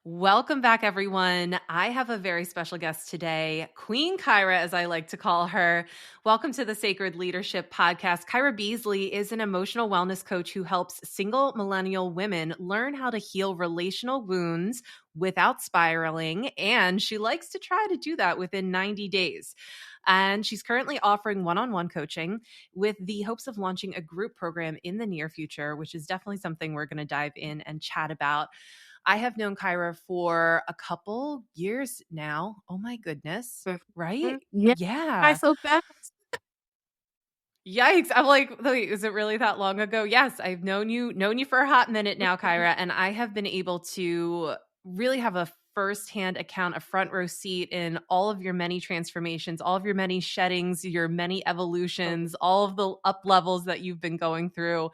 Welcome back, everyone. I have a very special guest today, Queen Kyra, as I like to call her. Welcome to the Sacred Leadership Podcast. Kyra Beasley is an emotional wellness coach who helps single millennial women learn how to heal relational wounds without spiraling, and she likes to try to do that within 90 days. And she's currently offering one-on-one coaching with the hopes of launching a group program in the near future, which is definitely something we're going to dive in and chat about. I have known Kyra for a couple years now. Oh my goodness. Right? Yeah. Hi, Yeah. so fast. Yikes. I'm like, wait, is it really that long ago? Yes, I've known you for a hot minute now, Kyra, and I have been able to really have a firsthand account, a front row seat in all of your many transformations, all of your many sheddings, your many evolutions, all of the up levels that you've been going through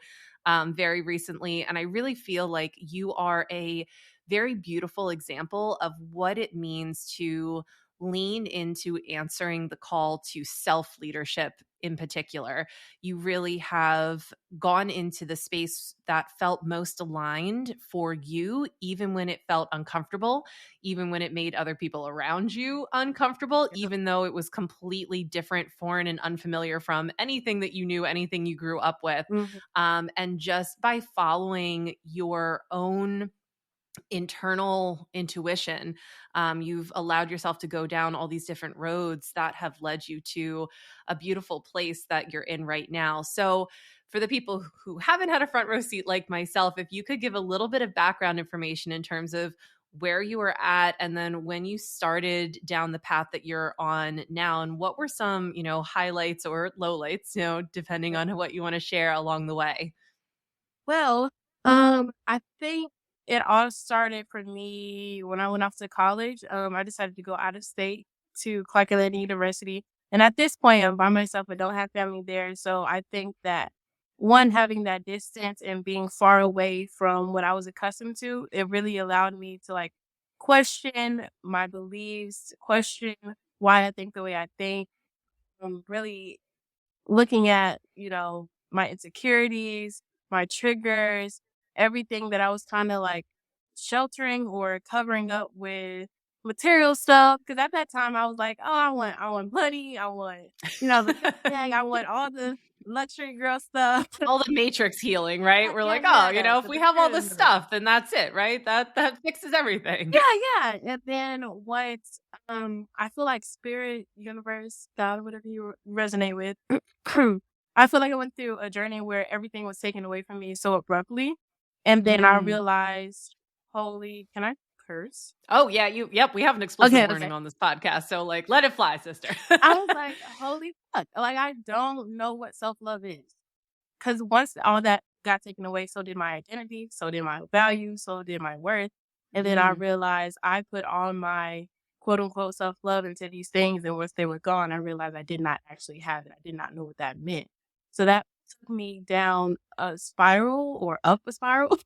very recently. And I really feel like you are a very beautiful example of what it means to lean into answering the call to self leadership in particular. You really have gone into the space that felt most aligned for you, even when it felt uncomfortable, even when it made other people around you uncomfortable, Yep. even though it was completely different, foreign, and unfamiliar from anything that you knew, anything you grew up with. Mhm. And just by following your own internal intuition, you've allowed yourself to go down all these different roads that have led you to a beautiful place that you're in right now. So, for the people who haven't had a front row seat like myself, if you could give a little bit of background information in terms of where you were at and then when you started down the path that you're on now, and what were some, highlights or lowlights, depending on what you want to share along the way. Well, I think it all started for me when I went off to college. I decided to go out of state to Clark Atlanta University. And at this point, I'm by myself. I don't have family there. So I think that one, having that distance and being far away from what I was accustomed to, it really allowed me to like question my beliefs, question why I think the way I think, really looking at, my insecurities, my triggers, everything that I was kind of like sheltering or covering up with material stuff. Cause at that time I was like, oh, I want money. I want, the big bag. I want all the luxury girl stuff. All the matrix healing, right? yeah, We're yeah, like, oh, yeah. if The we have all this materialism. stuff, then that's it, right? That fixes everything. Yeah, yeah. And then what I feel like spirit, universe, God, whatever you resonate with. I feel like I went through a journey where everything was taken away from me so abruptly. And then I Mm. realized, holy, can I curse? Oh yeah, yep, we have an explicit Okay, warning okay. on this podcast, so like let it fly, sister. I was like, holy fuck. Like I don't know what self-love is. Cause once all that got taken away, so did my identity, so did my value, so did my worth. And then I Mm. realized I put all my quote unquote self love into these things. And once they were gone, I realized I did not actually have it. I did not know what that meant. So that took me down a spiral or up a spiral,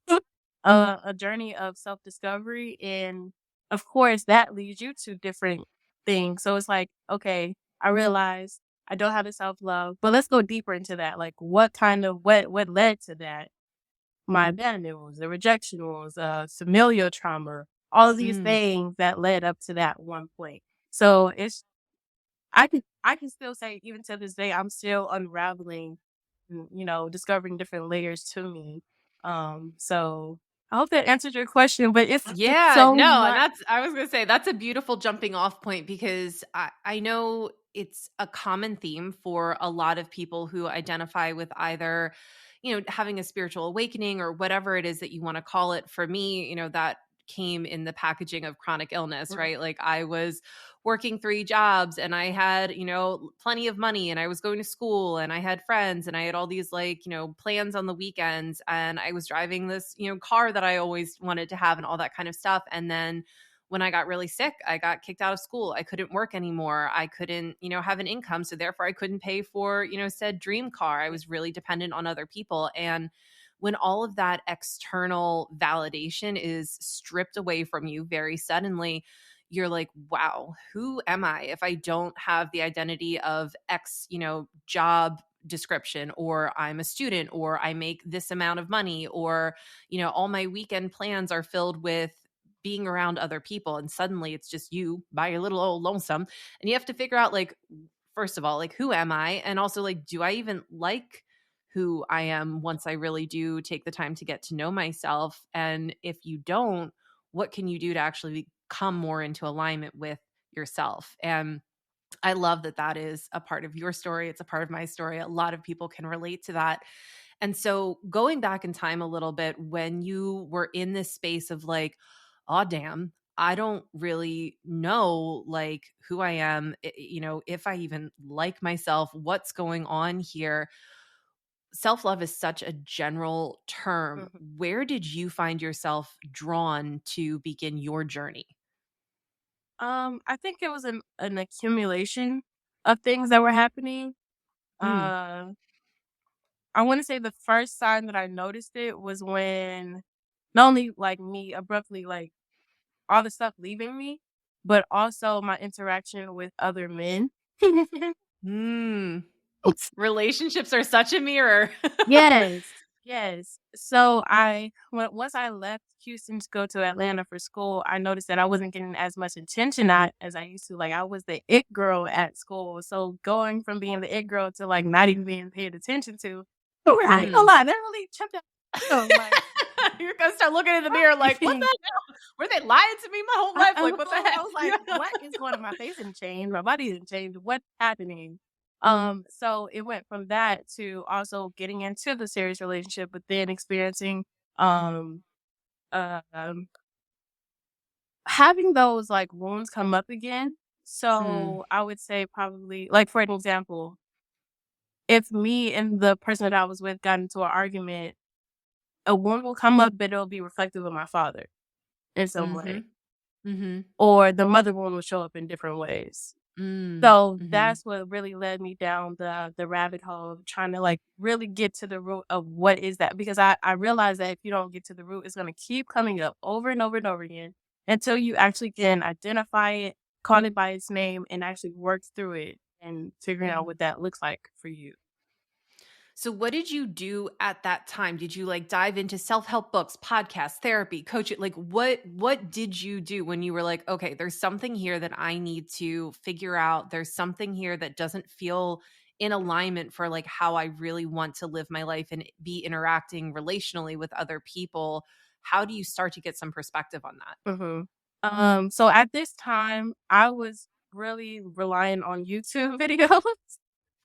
a journey of self discovery. And of course, that leads you to different things. So it's like, okay, I realized I don't have the self-love, but let's go deeper into that. Like what led to that? My abandonment wounds, the rejection wounds, familial trauma, all of these Mm. things that led up to that one point. So I can still say even to this day, I'm still unraveling, discovering different layers to me. So I hope that answered your question, but it's Yeah, so no, and much. that's I was gonna say that's a beautiful jumping off point because I know it's a common theme for a lot of people who identify with either, having a spiritual awakening or whatever it is that you want to call it. For me, that came in the packaging of chronic illness, right? Like I was working three jobs and I had, plenty of money and I was going to school and I had friends and I had all these like, plans on the weekends and I was driving this, car that I always wanted to have and all that kind of stuff. And then when I got really sick, I got kicked out of school. I couldn't work anymore. I couldn't, have an income. So therefore I couldn't pay for, said dream car. I was really dependent on other people. And when all of that external validation is stripped away from you very suddenly, you're like, wow, who am I if I don't have the identity of X, job description, or I'm a student, or I make this amount of money, or, all my weekend plans are filled with being around other people, and suddenly it's just you by your little old lonesome, and you have to figure out, like, first of all, like, who am I? And also, like, do I even like who I am once I really do take the time to get to know myself? And if you don't, what can you do to actually come more into alignment with yourself? And I love that that is a part of your story. It's a part of my story. A lot of people can relate to that. And so, going back in time a little bit, when you were in this space of like, oh, damn, I don't really know like who I am, if I even like myself, what's going on here. Self love is such a general term. Mhm. Where did you find yourself drawn to begin your journey? I think it was an accumulation of things that were happening. Mm. Uh, I want to say the first sign that I noticed it was when not only like me abruptly like all the stuff leaving me, but also my interaction with other men. Mm. Relationships are such a mirror. Yes, yes. So once I left Houston to go to Atlanta for school, I noticed that I wasn't getting as much attention as I used to. Like I was the it girl at school. So going from being the it girl to like not even being paid attention to, oh, I ain't gonna Mm. lie, that really chipped out. Oh, like You're gonna start looking in the mirror like, "What the right. hell? Were they lying to me my whole life? Like, what the I heck?" was like, "What is going on? My face didn't change, my body didn't change. What's happening?" Mm, So it went from that to also getting into the serious relationship, but then experiencing, um, um, having those, like, wounds come up again. mm, So I would say probably like, for an example, if me and the person that I was with got into an argument, a wound will come up, but it'll be reflective of my father in some way, mhm, mhm, or the mother wound will show up in different ways. mm, So mhm. that's what really led me down the rabbit hole of trying to like really get to the root of what is that because I realized that if you don't get to the root, it's gonna keep coming up over and over and over again until you actually can identify it, call it by its name, and actually work through it and figuring out what that looks like for you. So what did you do at that time? Did you, like, dive into self-help books, podcasts, therapy, coaching? Like, what did you do when you were like, "Okay, there's something here that I need to figure out. There's something here that doesn't feel in alignment for, like, how I really want to live my life and be interacting relationally with other people." How do you start to get some perspective on that? hmm so at this time, I was really relying on YouTube videos.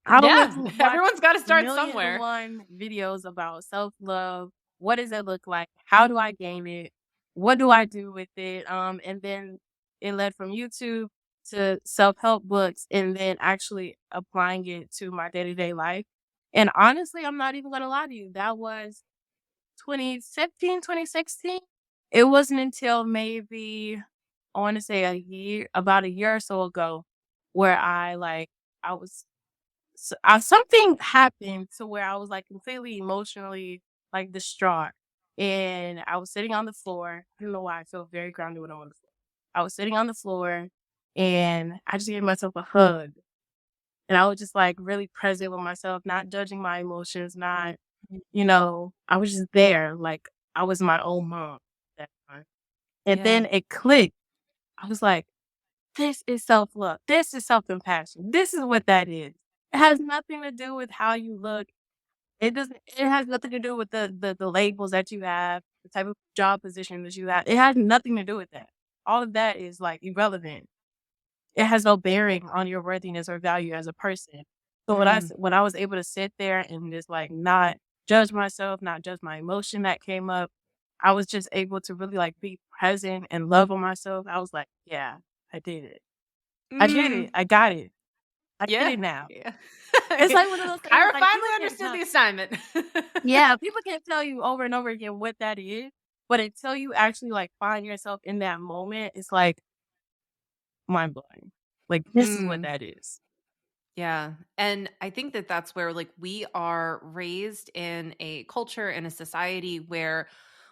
I was Yeah, watching everyone's gotta start million and somewhere. one videos about self-love. What does it look like? How do I gain it? What do I do with it? And then it led from YouTube to self-help books and then actually applying it to my day-to-day life. And honestly, I'm not even gonna lie to you. That was 2015, 2016. It wasn't until maybe I want to say about a year or so ago, where I was something happened to where I was like completely emotionally like distraught. And I was sitting on the floor. I don't know why I feel very grounded when I'm on the floor. I was sitting on the floor and I just gave myself a hug. And I was just like really present with myself, not judging my emotions, not, I was just there. Like I was my own mom that time. And Yeah. then it clicked. I was like, this is self-love. This is self-compassion. This is what that is. It has nothing to do with how you look. It has nothing to do with the labels that you have, the type of job position that you have. It has nothing to do with that. All of that is, like, irrelevant. It has no bearing on your worthiness or value as a person. So Mm, when I was able to sit there and just, like, not judge myself, not judge my emotion that came up, I was just able to really, like, be present and love on myself. I was like, "Yeah, I did it. I did it. mm. I got it. I get Yeah, it now." yeah. It's like one of those things, Kyra like, people finally can't understood tell the assignment. yeah, people can tell you over and over again what that is, but until you actually, like, find yourself in that moment, it's, like, mind blowing. Like, this is what Mm, that is. yeah, and I think that that's where, like, we are raised in a culture, in a society where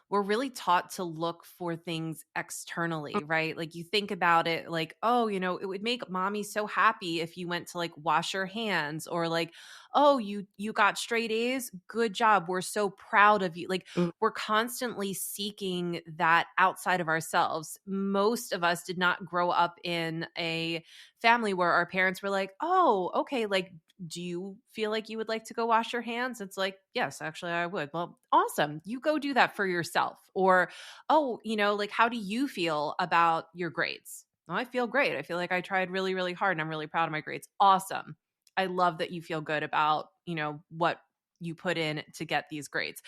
we're really taught to look for things externally, right? Like you think about it like, oh, it would make mommy so happy if you went to like wash your hands, or like, oh, you got straight A's, good job, we're so proud of you. Like Mm, we're constantly seeking that outside of ourselves. Most of us did not grow up in a family where our parents were like, oh, okay, like, do you feel like you would like to go wash your hands? It's like, yes, actually, I would. Well, awesome. You go do that for yourself. Or, oh, like, how do you feel about your grades? Oh, I feel great. I feel like I tried really, really hard and I'm really proud of my grades. Awesome. I love that you feel good about, what you put in to get these grades.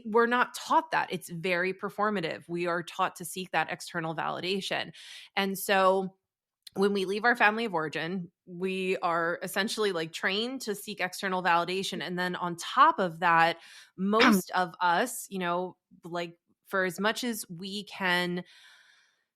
We're not taught that. It's very performative. We are taught to seek that external validation. And so, when we leave our family of origin, we are essentially like trained to seek external validation. And then on top of that, most of us, like for as much as we can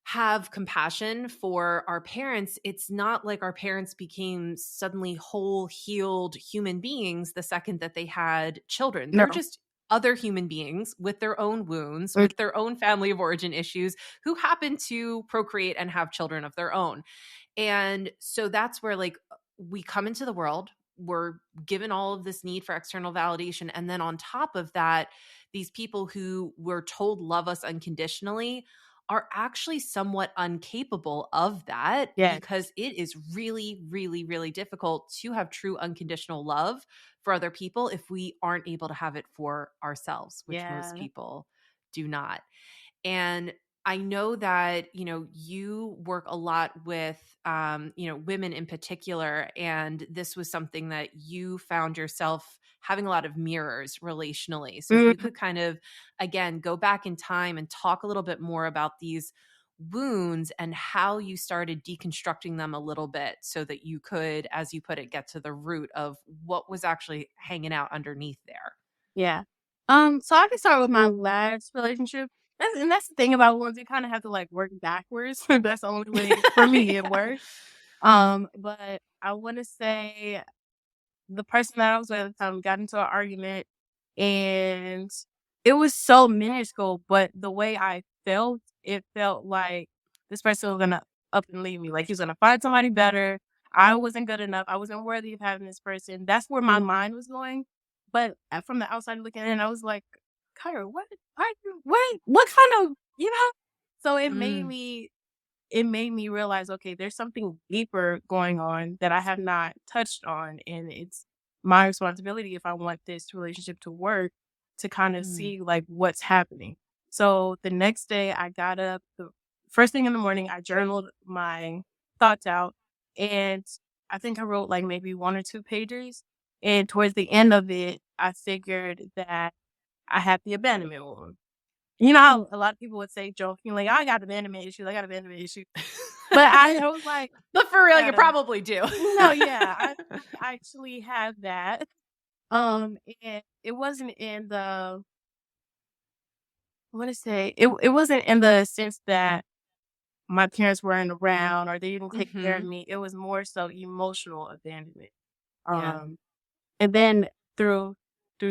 have compassion for our parents, it's not like our parents became suddenly whole, healed human beings the second that they had children. They're no. just other human beings with their own wounds, Mm, with their own family of origin issues, who happen to procreate and have children of their own. And so that's where like we come into the world, we're given all of this need for external validation. And then on top of that, these people who we're told love us unconditionally are actually somewhat incapable of that, yes, because it is really, really, really difficult to have true unconditional love for other people if we aren't able to have it for ourselves, which most yeah. people do not. And I know that, you work a lot with, women in particular. And this was something that you found yourself having a lot of mirrors relationally. So if you Mhm. could kind of, again, go back in time and talk a little bit more about these wounds and how you started deconstructing them a little bit so that you could, as you put it, get to the root of what was actually hanging out underneath there. Yeah. So I can start with my last relationship. That's the thing about ones, you kinda have to, like, work backwards. That's the only way for me it Yeah. worked. But I wanna say the person that I was with at the time got into an argument, and it was so minuscule, but the way I felt, it felt like this person was gonna up and leave me. Like, he's gonna find somebody better. I wasn't good enough. I wasn't worthy of having this person. That's where my mind was going. But from the outside looking in, I was like, Kyra, what kind of, So Mm, it made me realize, okay, there's something deeper going on that I have not touched on. And it's my responsibility, if I want this relationship to work, to kind of mm, see like what's happening. So the next day I got up, the first thing in the morning, I journaled my thoughts out. And I think I wrote like maybe 1 or 2 pages. And towards the end of it, I figured that I had the abandonment wound. You know how a lot of people would say jokingly, I got abandonment issues, I got abandonment issues. But I was like, but for real, you yeah. probably do. No, yeah, I actually have that. And it wasn't in the I wanna say, it wasn't in the sense that my parents weren't around or they didn't take care of Mhm. me. It was more so emotional abandonment. Yeah. Um, and then through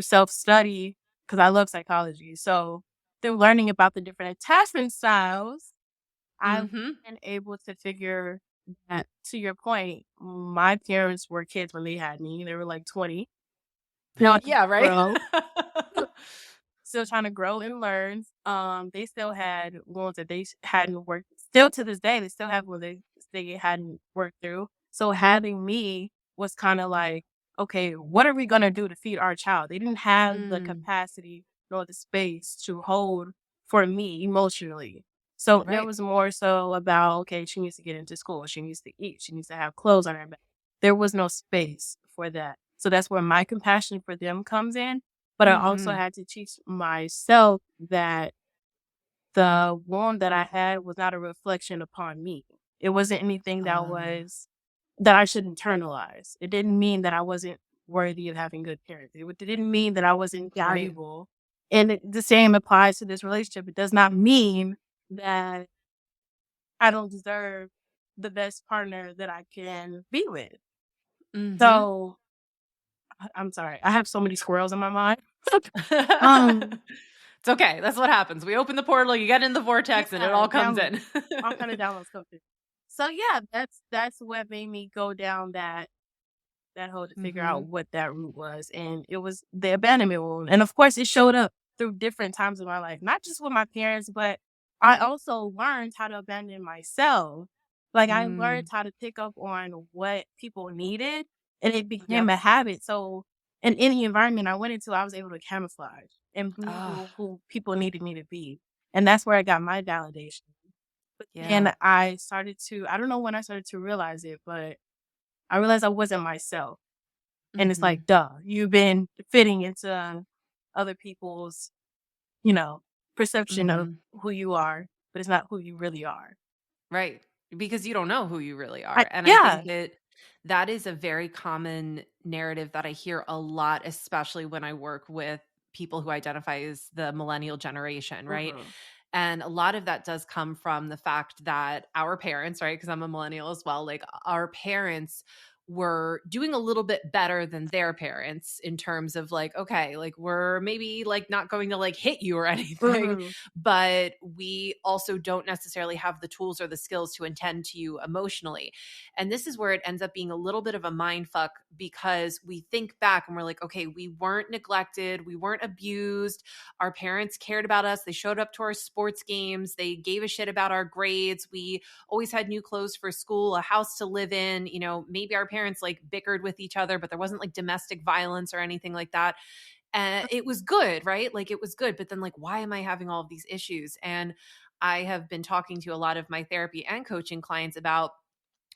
self-study, because I love psychology, so through learning about the different attachment styles, I've Mhm. been able to figure that, to your point, my parents were kids when they had me. They were like 20. Now Yeah, right? grow, still trying to grow and learn. They still had ones that hadn't worked. Still to this day, they still have ones they hadn't worked through. So having me was kind of like, okay, what are we gonna do to feed our child? They didn't have the Mm, capacity nor the space to hold for me emotionally. So it right. was more so about, okay, she needs to get into school, she needs to eat, she needs to have clothes on her back. There was no space for that. So that's where my compassion for them comes in, but I also Mhm. had to teach myself that the wound that I had was not a reflection upon me. It wasn't anything Ah, that I should internalize. It didn't mean that I wasn't worthy of having good parents. It didn't mean that I wasn't right. valuable. And the same applies to this relationship. It does not mean that I don't deserve the best partner that I can be with. Mhm. So I'm sorry. I have so many squirrels in my mind. um It's okay. That's what happens. We open the portal, you get in the vortex, and it Yeah, all comes downloads, in. all kind of downloads come through. So yeah, that's what made me go down that hole to figure out Mhm. what that root was, and it was the abandonment wound, and of course, it showed up through different times of my life, not just with my parents, but I also learned how to abandon myself. Like, I learned Mm. how to pick up on what people needed, and it became Yep. a habit, so in any environment I went into, I was able to camouflage and be Oh, who people needed me to be, and that's where I got my validation. But yeah. then I started to I don't know when I started to realize it, but I realized I wasn't myself. And it's Mhm. like, duh, you've been fitting into other people's, you know, perception of Mhm. who you are, but it's not who you really are. Right. Because you don't know who you really I are. And I think yeah. that that is a very common narrative that I hear a lot, especially when I work with people who identify as the millennial generation, right? Mhm. And a lot of that does come from the fact that our parents, right? Because I'm a millennial as well, like our parents were doing a little bit better than their parents in terms of like, okay, like we're maybe like not going to like hit you or anything, Mhm. but we also don't necessarily have the tools or the skills to attend to you emotionally. And this is where it ends up being a little bit of a mind fuck because we think back and we're like, okay, we weren't neglected, we weren't abused, our parents cared about us. They showed up to our sports games. They gave a shit about our grades. We always had new clothes for school, a house to live in. You know, maybe our parents like bickered with each other, but there wasn't like domestic violence or anything like that. And it was good, right? Like it was good. But then, like, why am I having all of these issues? And I have been talking to a lot of my therapy and coaching clients about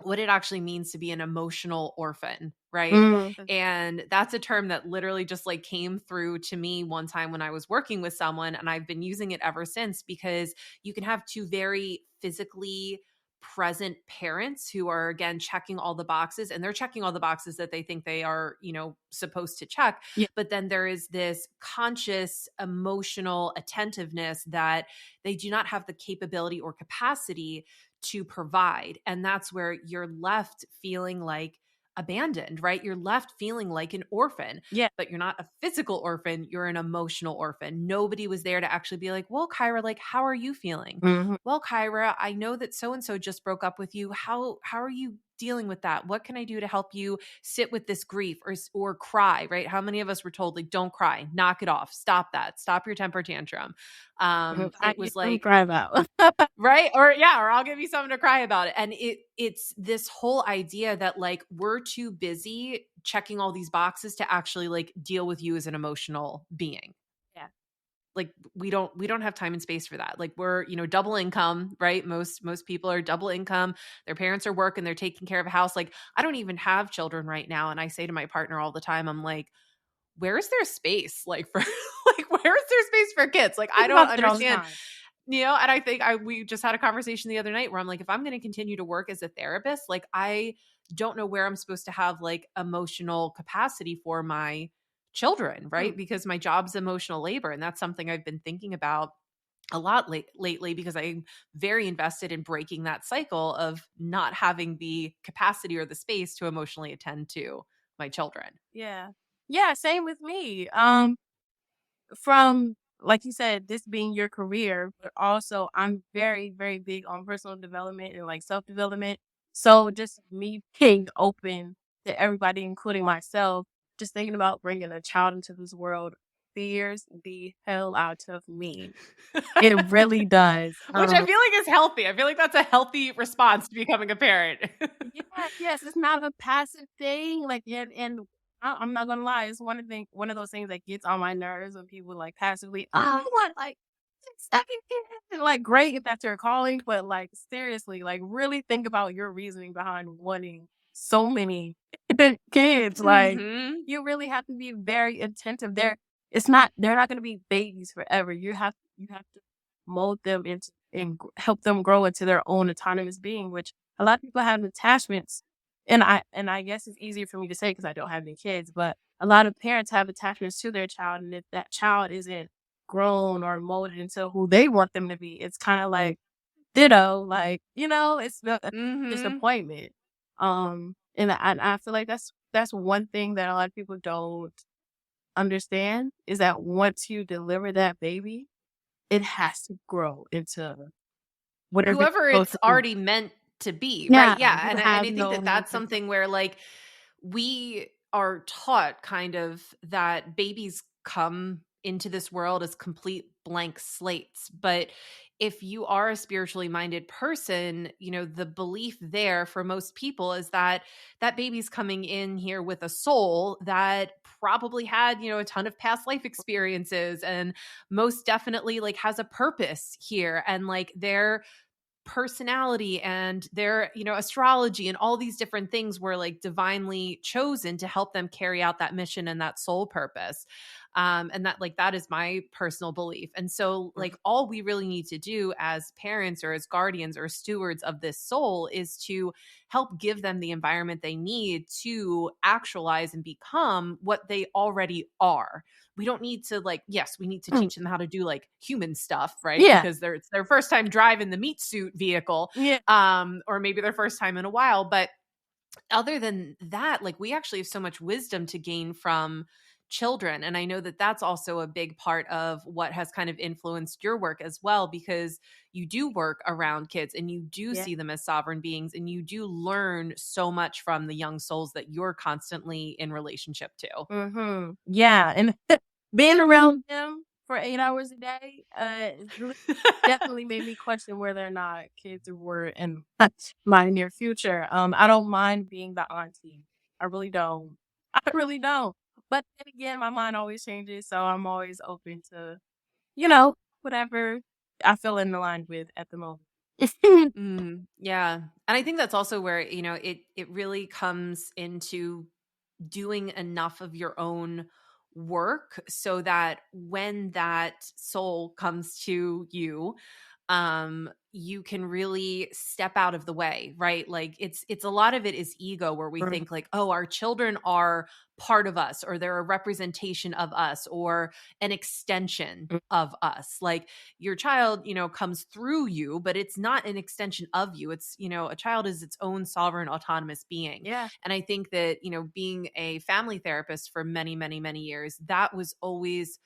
what it actually means to be an emotional orphan, right? Mhm. And that's a term that literally just like came through to me one time when I was working with someone and I've been using it ever since because you can have two very physically present parents who are again checking all the boxes and they're checking all the boxes that they think they are, you know, supposed to check, Yeah. but then there is this conscious emotional attentiveness that they do not have the capability or capacity to provide. And that's where you're left feeling like abandoned, right? You're left feeling like an orphan, Yeah. but you're not a physical orphan, you're an emotional orphan. Nobody was there to actually be like, well, Kyra, like, how are you feeling? Mhm. Well, Kyra, I know that so and so just broke up with you. How are you dealing with that? What can I do to help you sit with this grief or cry, right? How many of us were told like don't cry, knock it off, stop that, stop your temper tantrum. Mhm. I It get was them like drive out. right? Or yeah, or I'll give you something to cry about it. And it's this whole idea that like we're too busy checking all these boxes to actually like deal with you as an emotional being. Yeah. Like we don't have time and space for that. Like we're, you know, double income, right? Most people are double income. Their parents are working, they're taking care of a house. Like I don't even have children right now and I say to my partner all the time, I'm like, where is there space like for like where is there space for kids? Like I Think don't about that all the understand. time. You know, and I think we just had a conversation the other night where I'm like, if I'm going to continue to work as a therapist, like I don't know where I'm supposed to have like emotional capacity for my children, Hmm. right? Because my job's emotional labor, and that's something I've been thinking about a lot lately because I'm very invested in breaking that cycle of not having the capacity or the space to emotionally attend to my children. Yeah. Yeah, same with me. From like you said, this being your career, but also I'm very, very big on personal development and like self development. So just me being open to everybody, including myself, just thinking about bringing a child into this world fears the hell out of me. It really does. Which I feel like is healthy. I feel like that's a healthy response to becoming a parent. Yes, yes, it's not a passive thing, like, yeah, and I'm not gonna lie, it's one of those things that gets on my nerves when people, like, passively, "Oh, I want, like, 6, 7 kids," like, great if that's your calling, but, like, seriously, like, really think about your reasoning behind wanting so many kids, like, Mhm. you really have to be very attentive. They're not gonna be babies forever. You have to mold them into and help them grow into their own autonomous being, which a lot of people have attachments, and I guess it's easier for me to say because I don't have any kids, but a lot of parents have attachments to their child, and if that child isn't grown or molded into who they want them to be, it's kinda like ditto, like, it's a Mhm. disappointment. And I feel like that's one thing that a lot of people don't understand is that once you deliver that baby it has to grow into whatever it's Whoever supposed it's to be. already meant to be, right? Yeah, Yeah, you and have I think that no that's control. something where, like, we are taught kind of that babies come into this world as complete blank slates. But if you are a spiritually minded person, the belief there for most people is that that baby's coming in here with a soul that probably had, a ton of past life experiences, and most definitely like has a purpose here, and like their personality and their, astrology and all these different things were like divinely chosen to help them carry out that mission and that soul purpose. And that, like, that is my personal belief. And so, like, all we really need to do as parents or as guardians or stewards of this soul is to help give them the environment they need to actualize and become what they already are. We don't need to, like, yes, we need to Mm, teach them how to do like human stuff, right? yeah, Because it's their first time driving the meat suit vehicle, yeah, or maybe their first time in a while. But other than that, like, we actually have so much wisdom to gain from children. And I know that that's also a big part of what has kind of influenced your work as well, because you do work around kids and you do yeah. see them as sovereign beings, and you do learn so much from the young souls that you're constantly in relationship to. Yeah, and being around them for 8 hours a day, it's really definitely made me question whether or not kids were in my near future. I don't mind being the auntie. I really don't. I really don't. But then again, my mind always changes, so I'm always open to, whatever I feel in line with at the moment. Yeah. And I think that's also where, it really comes into doing enough of your own work so that when that soul comes to you, you can really step out of the way, right? Like, it's a lot of it is ego, where we Mhm, think like, oh, our children are part of us, or they're a representation of us, or an extension mm, of us. Like, your child, comes through you, but it's not an extension of you. It's, a child is its own sovereign autonomous being. yeah. And I think that, being a family therapist for many, many, many years, that was always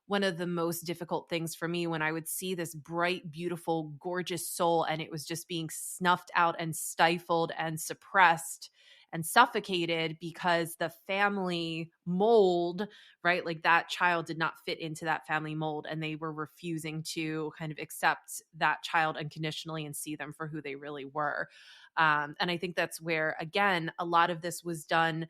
one of the most difficult things for me, when I would see this bright, beautiful, gorgeous soul and it was just being snuffed out and stifled and suppressed and suffocated because the family mold, right? Like, that child did not fit into that family mold, and they were refusing to kind of accept that child unconditionally and see them for who they really were. And I think that's where, again, a lot of this was done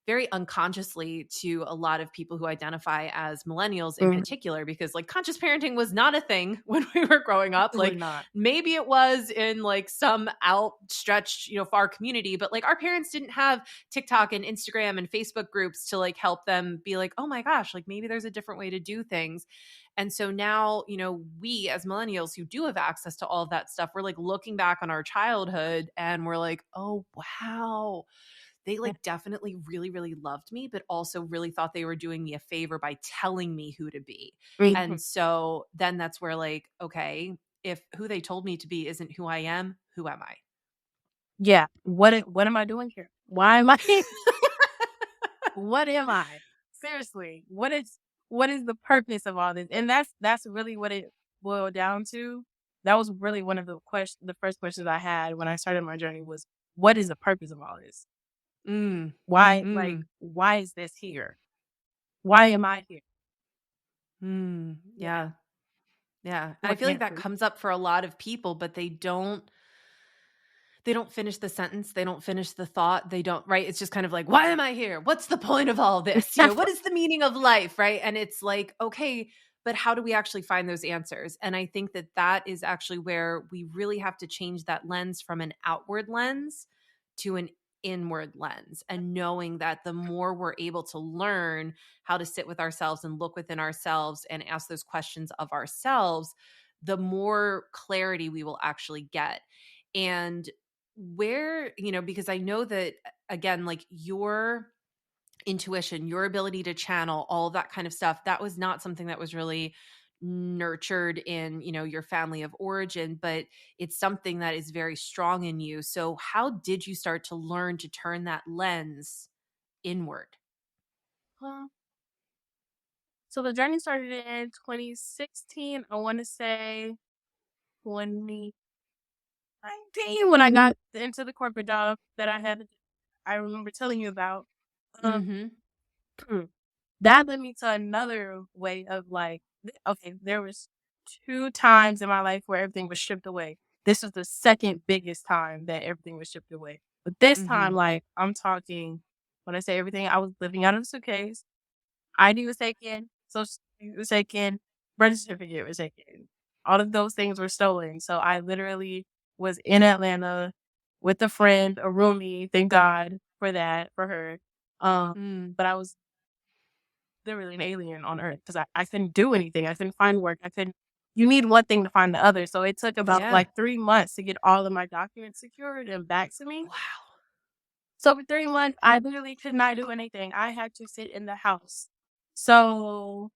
very unconsciously to a lot of people who identify as millennials in Mhm, particular, because like conscious parenting was not a thing when we were growing up. absolutely Like, not. maybe it was in like some outstretched, far community, but like our parents didn't have TikTok and Instagram and Facebook groups to like help them be like, oh my gosh, like maybe there's a different way to do things. And so now, we as millennials who do have access to all of that stuff, we're like looking back on our childhood and we're like, oh wow, they Yeah, like definitely really, really loved me, but also really thought they were doing me a favor by telling me who to be. mhm, And so then that's where, like, okay, if who they told me to be isn't who I am, who am I? yeah. What am I doing here? Why am I What am I? Seriously, what is the purpose of all this? And that's really what it boiled down to. That was really one of the first questions I had when I started my journey was, what is the purpose of all this? Mm, mm, Why is this here? Why am I here? Yeah, yeah. Yeah. And I what feel like that answers. comes up for a lot of people, but they don't finish the sentence, they don't finish the thought, they don't, right? It's just kind of like, why am I here? What's the point of all this? What is the meaning of life, right? And it's like, okay, but how do we actually find those answers? And I think that that is actually where we really have to change that lens from an outward lens to an inward lens, and knowing that the more we're able to learn how to sit with ourselves and look within ourselves and ask those questions of ourselves, the more clarity we will actually get. And where, because I know that, again, like, your intuition, your ability to channel, all of that kind of stuff, that was not something that was really nurtured in, your family of origin, but it's something that is very strong in you. So how did you start to learn to turn that lens inward? Well, So the journey started in 2016. I want to say 2019 when I got into the corporate job that I had. I remember telling you about. Um, Mhm. that led me to another way of like, okay, there was 2 times in my life where everything was stripped away. This was the second biggest time that everything was stripped away. But this time, Mhm. like, I'm talking, when I say everything, I was living out of a suitcase. ID was taken, social security was taken, birth certificate was taken. All of those things were stolen. So I literally was in Atlanta with a friend, a roomie, thank God for that, for her. Um, Mm. but I was literally an alien on Earth because I couldn't do anything. I couldn't find work. I couldn't you need one thing to find the other. So it took about Yeah. like 3 months to get all of my documents secured and back to me. Wow. So for 3 months, I literally could not do anything. I had to sit in the house. So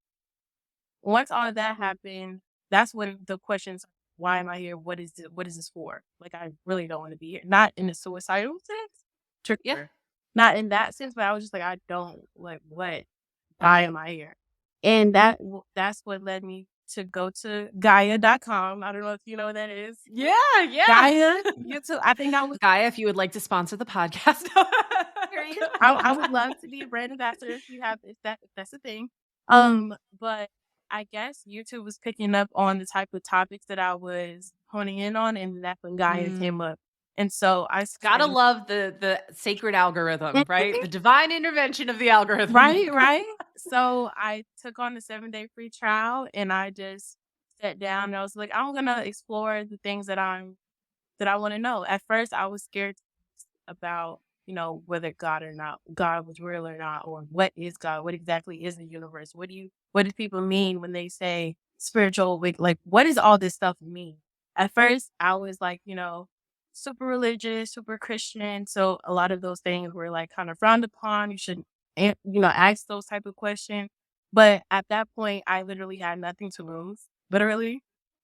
once all of that happened, that's when the questions, why am I here? What is this for? Like I really don't want to be here. Not in a suicidal sense. Yeah. Trigger. Not in that sense, but I was just like, I don't like what why am I here? And that's what led me to go to Gaia.com. I don't know if you know what that is. Yeah, yeah. Gaia, YouTube. I think I was Gaia, if you would like to sponsor the podcast. curious. I would love to be a brand ambassador if you have if that's a thing. But I guess YouTube was picking up on the type of topics that I was honing in on, and that's when Gaia came Mm. up. And so I Gotta started love the sacred algorithm, right? Mhm. The divine intervention of the algorithm. Right, right. So I took on the 7-day free trial and I just sat down and I was like, I'm gonna explore the things that I want to know. At first I was scared about, whether God or not, God was real or not, or what is God? What exactly is the universe? What do people mean when they say spiritual like what does all this stuff mean? At first I was like, super religious, super Christian. So a lot of those things were like kind of frowned upon. You shouldn't ask those type of questions. But at that point I literally had nothing to lose. Literally.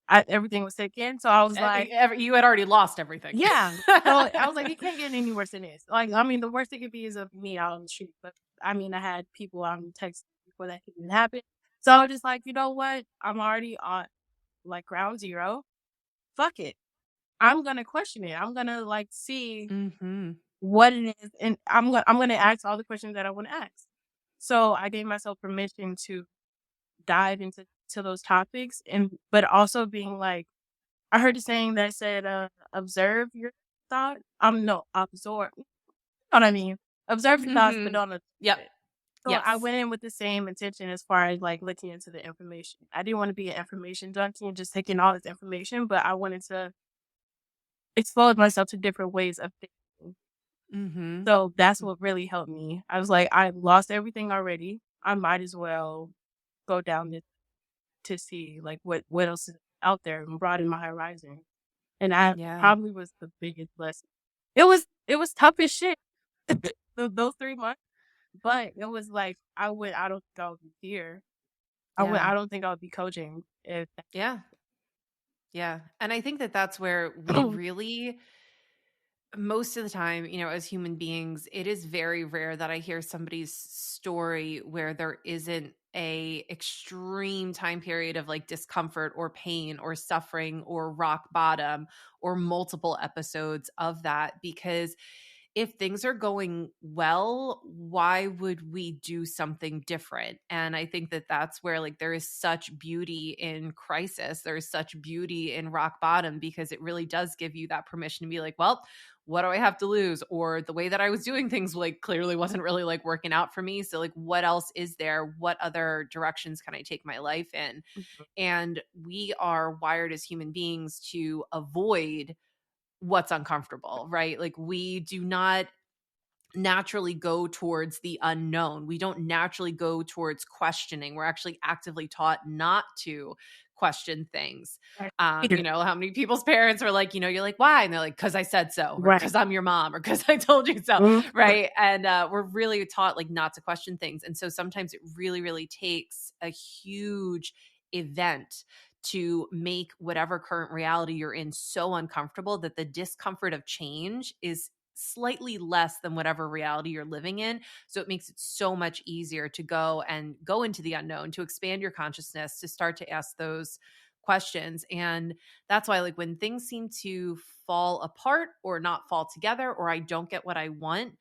Everything was taken. So I was like, You had already lost everything. yeah. So I was like, it can't get any worse than this. Like, I mean, the worst it could be is of me out on the street. But I mean, I had people on text before that could even happen. So I was just like, you know what? I'm already on like ground zero. Fuck it. I'm gonna question it. I'm gonna like see Mhm. what it is, and I'm gonna ask all the questions that I want to ask. So I gave myself permission to dive into those topics, and but also being like I heard a saying that said, observe your thought. No, absorb. You know what I mean? Observe your thoughts, but Mhm. don't absorb Yep. it. So I Yes. went in with the same intention as far as like looking into the information. I didn't want to be an information junkie and just taking all this information, but I wanted to expose myself to different ways of thinking. Mhm. So that's what really helped me. I was like, I lost everything already. I might as well go down this to see like what else is out there and broaden my horizon. And that Yeah. probably was the biggest blessing. It was tough as shit, those 3 months, but it was like, I don't think I would be here. Yeah. I don't think I would be coaching if Yeah. Yeah. And I think that that's where we really most of the time, as human beings, it is very rare that I hear somebody's story where there isn't a extreme time period of like discomfort or pain or suffering or rock bottom or multiple episodes of that, because if things are going well, why would we do something different? And I think that that's where like there is such beauty in crisis. There is such beauty in rock bottom, because it really does give you that permission to be like, well, what do I have to lose? Or the way that I was doing things like clearly wasn't really like working out for me. So like what else is there? What other directions can I take my life in? And we are wired as human beings to avoid what's uncomfortable, right? Like we do not naturally go towards the unknown. We don't naturally go towards questioning. We're actually actively taught not to question things. How many people's parents are like, you're like, why? And they're like, because I said so, or right. because I'm your mom, or because I told you so. Mhm. Right. And we're really taught like not to question things. And so sometimes it really, really takes a huge event to make whatever current reality you're in so uncomfortable that the discomfort of change is slightly less than whatever reality you're living in. So it makes it so much easier to go into the unknown, to expand your consciousness, to start to ask those questions. And that's why, like, when things seem to fall apart or not fall together, or I don't get what I want,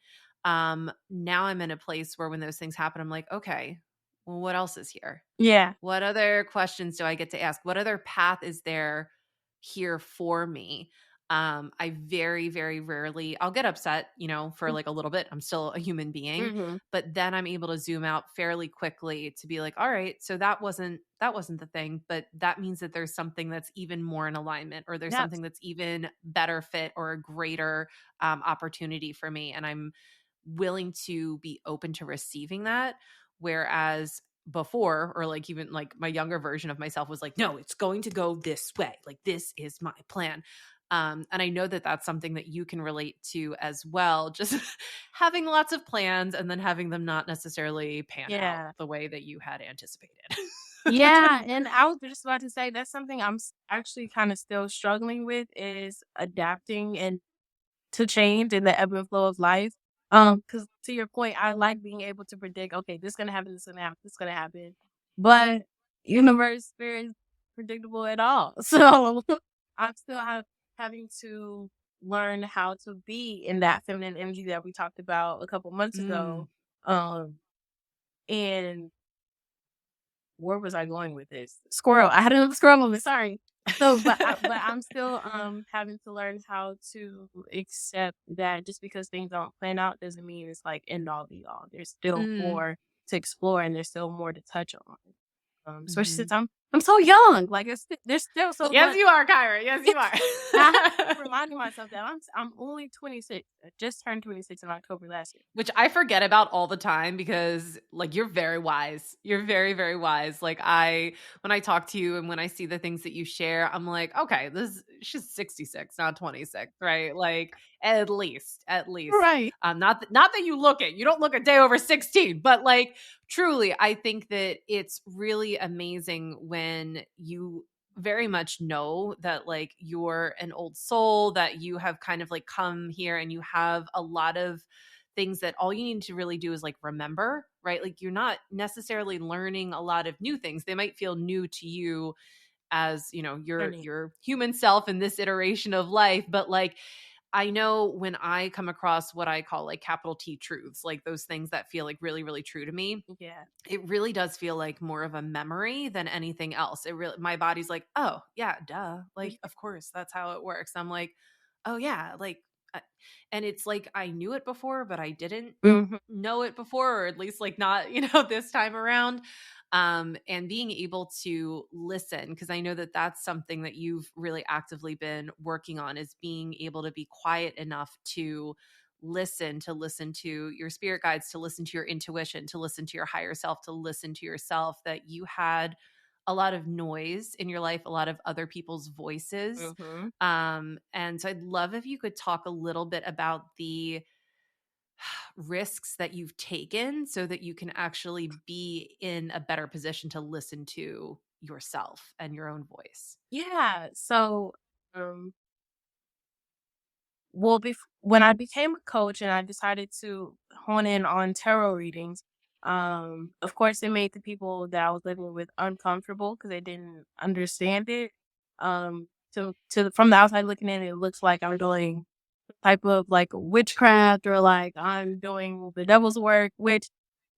now I'm in a place where when those things happen, I'm like, okay, well, what else is here? Yeah. What other questions do I get to ask? What other path is there here for me? I very, very rarely, I'll get upset, for like a little bit. I'm still a human being, Mhm. but then I'm able to zoom out fairly quickly to be like, all right, so that wasn't the thing, but that means that there's something that's even more in alignment, or there's Yes. something that's even better fit, or a greater opportunity for me. And I'm willing to be open to receiving that. Whereas before, or like even like my younger version of myself was like, no, it's going to go this way. Like, this is my plan. And I know that that's something that you can relate to as well. Just having lots of plans and then having them not necessarily pan out Yeah. the way that you had anticipated. Yeah, and I was just about to say that's something I'm actually kind of still struggling with is adapting and to change in the ebb and flow of life. Because to your point, I like being able to predict, okay, this gonna happen, this gonna happen, this gonna happen. But universe spirit is predictable at all. So I'm still having to learn how to be in that feminine energy that we talked about a couple months Mm. ago. And where was I going with this? Squirrel. I had another squirrel moment. Sorry. So, but I'm still having to learn how to accept that just because things don't plan out doesn't mean it's like end all be all. There's still Mm. more to explore and there's still more to touch on. Especially Mhm. since I'm so young. Like there's still so Yes, much. you are, Kyra. Yes, you I have to keep are. reminding myself that I'm only 26. I just turned 26 in October last year. Which I forget about all the time because, like, you're very wise. You're very, very wise. Like, when I talk to you and when I see the things that you share, I'm like, okay, she's 66, not 26, right? Like, at least, at least. Right. Not that you don't look a day over 16, but like, truly, I think that it's really amazing when you very much know that, like, you're an old soul, that you have kind of like come here and you have a lot of things that all you need to really do is like remember, right? Like, you're not necessarily learning a lot of new things. They might feel new to you as, Learning. your human self in this iteration of life, but like, I know when I come across what I call like capital T truths, like those things that feel like really, really true to me, Yeah. it really does feel like more of a memory than anything else. It really, my body's like, oh yeah, duh, like, of course that's how it works. I'm like, oh yeah, like, uh, and it's like I knew it before, but I didn't Mhm. know it before, or at least like not, this time around. And being able to listen, because I know that that's something that you've really actively been working on, is being able to be quiet enough to listen to your spirit guides, to listen to your intuition, to listen to your higher self, to listen to yourself. That you had a lot of noise in your life, a lot of other people's voices. Mhm. And so I'd love if you could talk a little bit about the risks that you've taken so that you can actually be in a better position to listen to yourself and your own voice. Yeah. So, um, well, when I became a coach and I decided to hone in on tarot readings, of course, it made the people that I was living with uncomfortable because they didn't understand it. From the outside looking in, it looks like I'm doing type of like witchcraft or like I'm doing the devil's work, which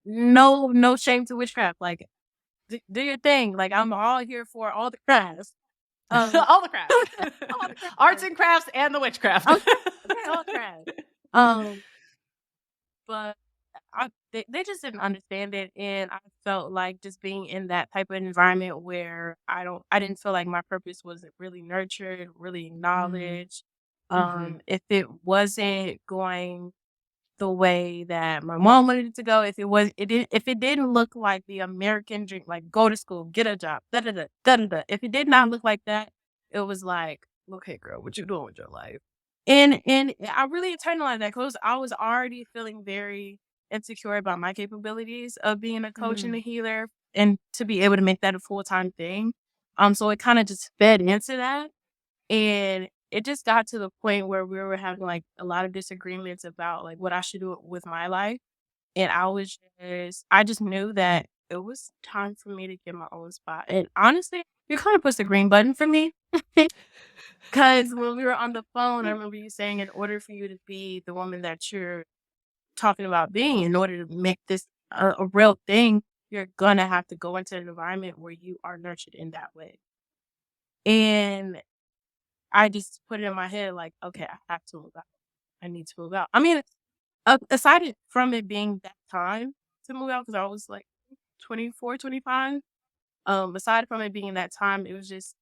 no shame to witchcraft. Like, do your thing. Like, I'm all here for all the crafts. Um, All the craft. all the Arts crafts. and crafts and the witchcraft. Okay, okay, all crafts. Um, but they just didn't understand it, and I felt like just being in that type of environment where I didn't feel like my purpose wasn't really nurtured, really Mm, acknowledged. mhm, If it wasn't going the way that my mom wanted it to go, if it didn't look like the American dream, like go to school, get a job, da da da da da da. If it did not look like that, it was like, okay, girl, what you doing with your life? And I really internalized that because I was already feeling very insecure about my capabilities of being a coach and mm, a healer, and to be able to make that a full time thing. So it kind of just fed into that, and it just got to the point where we were having, like, a lot of disagreements about, like, what I should do with my life, and I just knew that it was time for me to get my own spot, and honestly, you kinda pushed the green button for me. 'Cause when we were on the phone, I remember you saying in order for you to be the woman that you're talking about being, in order to make this a real thing, you're gonna have to go into an environment where you are nurtured in that way. And I just put it in my head like, "Okay, I have to move out. I need to move out." I mean, aside from it being that time to move out, because I was, like, 24, 25. Aside from it being that time, it was just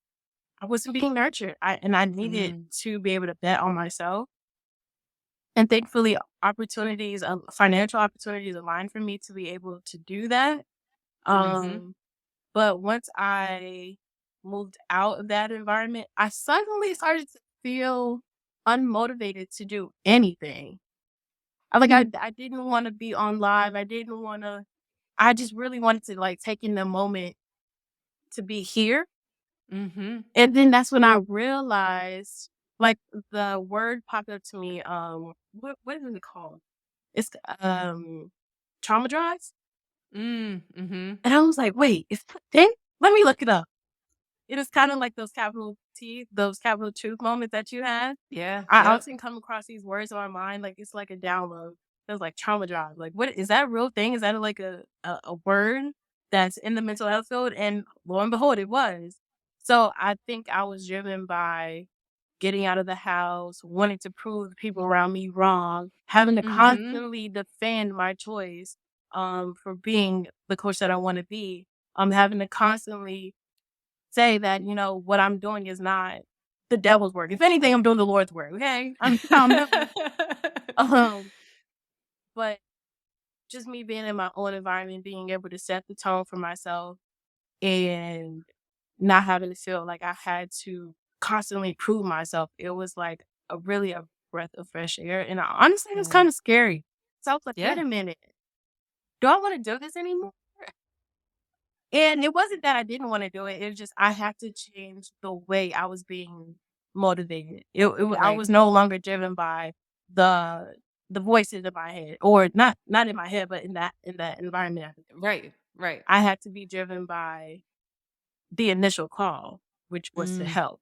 I wasn't being nurtured. I needed Mm, to be able to bet on myself. And thankfully, financial opportunities aligned for me to be able to do that. mhm, Um, but once I moved out of that environment, I suddenly started to feel unmotivated to do anything. I didn't want to be on live. I just really wanted to like take in the moment to be here. mhm. And then that's when I realized like the word popped up to me. What is it called? It's, traumatized? Mhm. And I was like, "Wait, is that a thing? Let me look it up." It is kinda like those capital truth moments that you had. Yeah, I yep. often come across these words in my mind, like, it's like a download. It was like trauma drive. Like, what is that a real thing? Is that like a word that's in the mental health field? And lo and behold, it was. So I think I was driven by getting out of the house, wanting to prove the people around me wrong, having to Mhm. constantly defend my choice, for being the coach that I wanna be. Having to constantly say that, what I'm doing is not the devil's work. If anything, I'm doing the Lord's work, okay? I'm not um, but just me being in my own environment, being able to set the tone for myself and not having to feel like I had to constantly prove myself. It was like a breath of fresh air, and honestly, it was Yeah. kinda scary. So I was like, "Wait Yeah. a minute, do I wanna do this anymore?" And it wasn't that I didn't wanna do it, it was just I had to change the way I was being motivated. I Right. was no longer driven by the the voices in my head, or not in my head, but in that environment. Right. Right. I had to be driven by the initial call, which was to Mm. help.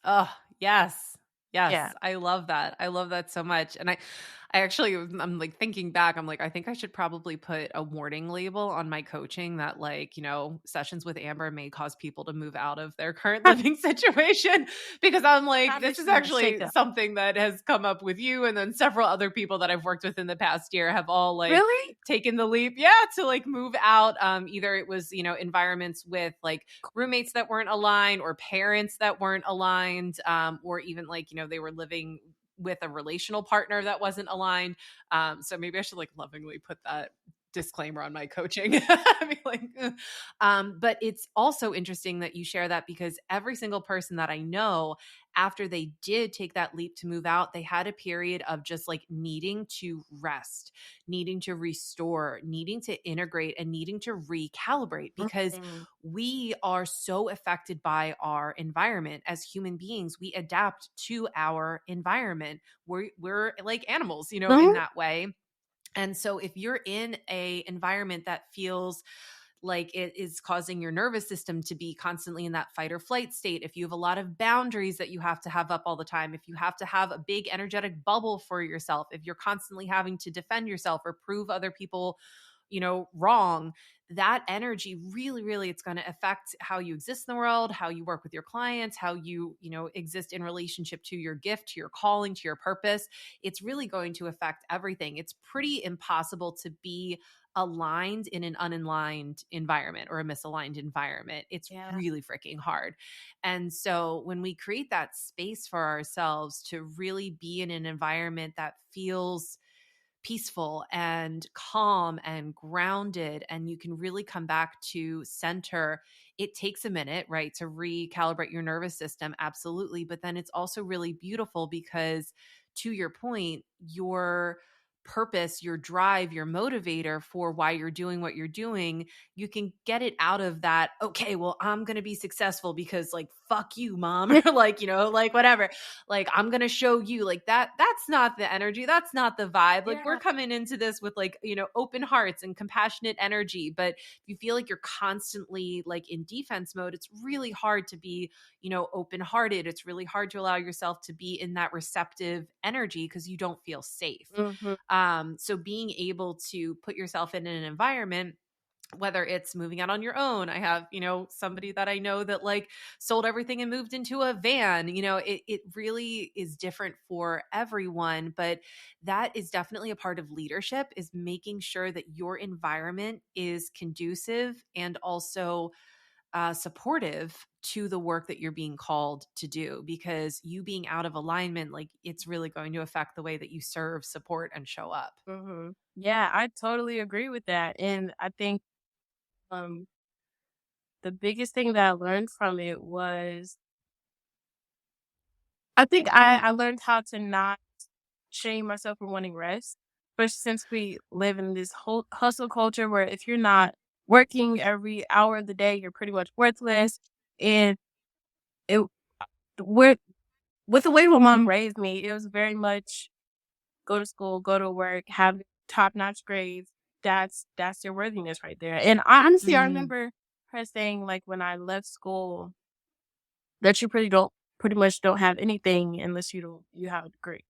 Oh, yes. Yeah. Yes. I love that. I love that so much. And I actually I'm like thinking back, I'm like, I think I should probably put a warning label on my coaching that like, sessions with Amber may cause people to move out of their current living situation because I'm like, Probably this is should shake actually up. something that has come up with you and then several other people that I've worked with in the past year have all like Really? taken the leap, yeah, to like move out. Either it was, environments with like roommates that weren't aligned or parents that weren't aligned, or even like, they were living with a relational partner that wasn't aligned. So maybe I should like lovingly put that disclaimer on my coaching. Be like, "Ugh." But it's also interesting that you share that because every single person that I know, after they did take that leap to move out, they had a period of just like needing to rest, needing to restore, needing to integrate, and needing to recalibrate because Mhm. we are so affected by our environment as human beings. We adapt to our environment. We're like animals, in Mhm. that way. And so if you're in a environment that feels like it is causing your nervous system to be constantly in that fight or flight state, if you have a lot of boundaries that you have to have up all the time, if you have to have a big energetic bubble for yourself, if you're constantly having to defend yourself or prove other people, wrong, that energy really, really, it's going to affect how you exist in the world, how you work with your clients, how you exist in relationship to your gift, to your calling, to your purpose. It's really going to affect everything. It's pretty impossible to be aligned in an unaligned environment or a misaligned environment. It's Yeah. really freaking hard. And so when we create that space for ourselves to really be in an environment that feels peaceful and calm and grounded, and you can really come back to center. It takes a minute, right, to recalibrate your nervous system, absolutely, but then it's also really beautiful because, to your point, your purpose, your drive, your motivator for why you're doing what you're doing, you can get it out of that, okay, well, I'm going to be successful because like fuck you, mom, or like, like whatever. Like, I'm going to show you like that's not the energy. That's not the vibe. Like, we're Yeah. coming into this with like, open hearts and compassionate energy. But if you feel like you're constantly like in defense mode, it's really hard to be, open hearted. It's really hard to allow yourself to be in that receptive energy because you don't feel safe. Mhm. So being able to put yourself in an environment, whether it's moving out on your own. I have, somebody that I know that like sold everything and moved into a van. It really is different for everyone, but that is definitely a part of leadership, is making sure that your environment is conducive and also supportive to the work that you're being called to do, because you being out of alignment, like, it's really going to affect the way that you serve, support, and show up. Mhm. Yeah, I totally agree with that, and I think, um, the biggest thing that I learned from it was I think I learned how to not shame myself for wanting rest, but since we live in this whole hustle culture where if you're not working every hour of the day, you're pretty much worthless, and it with the way my mom raised me, it was very much go to school, go to work, have top-notch grades. That's your worthiness right there. And I Mm, remember her saying, like, when I left school, that you pretty much don't have anything unless you have a degree.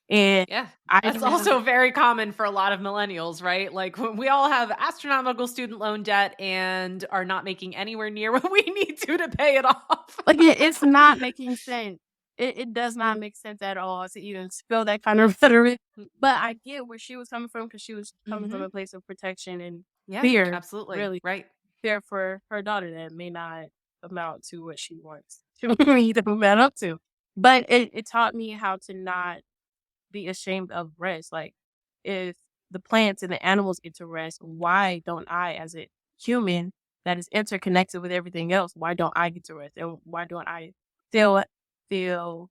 And yeah. I That's didn't have also very common for a lot of millennials, right? Like, when we all have astronomical student loan debt and are not making anywhere near what we need to pay it off. like, it's not making sense. It does not make sense at all to even spill that kind of rhetoric, but I get where she was coming from because she was coming from Mm-hmm. a place of protection and Yeah, fear, absolutely. really Right. fear for her daughter that may not amount to what she wants to me to man up to. But it taught me how to not be ashamed of rest. Like, if the plants and the animals get to rest, why don't I, as a human that is interconnected with everything else, why don't I get to rest? And why don't I feel feel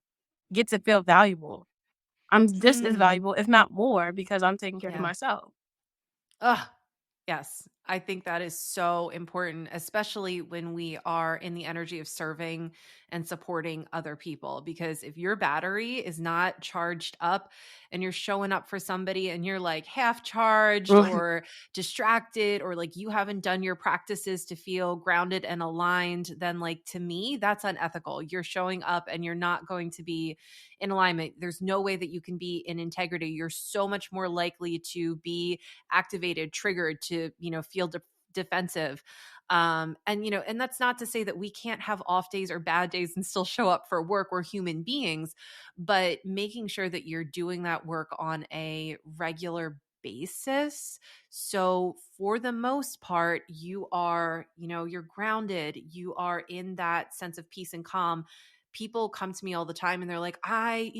get to feel valuable? I'm just as Hmm. valuable, if not more, because I'm taking care of Yeah. myself. Ugh. Yes, I think that is so important, especially when we are in the energy of serving and supporting other people. Because if your battery is not charged up and you're showing up for somebody and you're like half charged Right. or distracted, or like you haven't done your practices to feel grounded and aligned, then, like, to me, that's unethical. You're showing up and you're not going to be in alignment. There's no way that you can be in integrity. You're so much more likely to be activated, triggered, to, feel defensive. And that's not to say that we can't have off days or bad days and still show up for work. We're human beings, but making sure that you're doing that work on a regular basis. So for the most part, you are, you're grounded, you are in that sense of peace and calm. People come to me all the time and they're like, I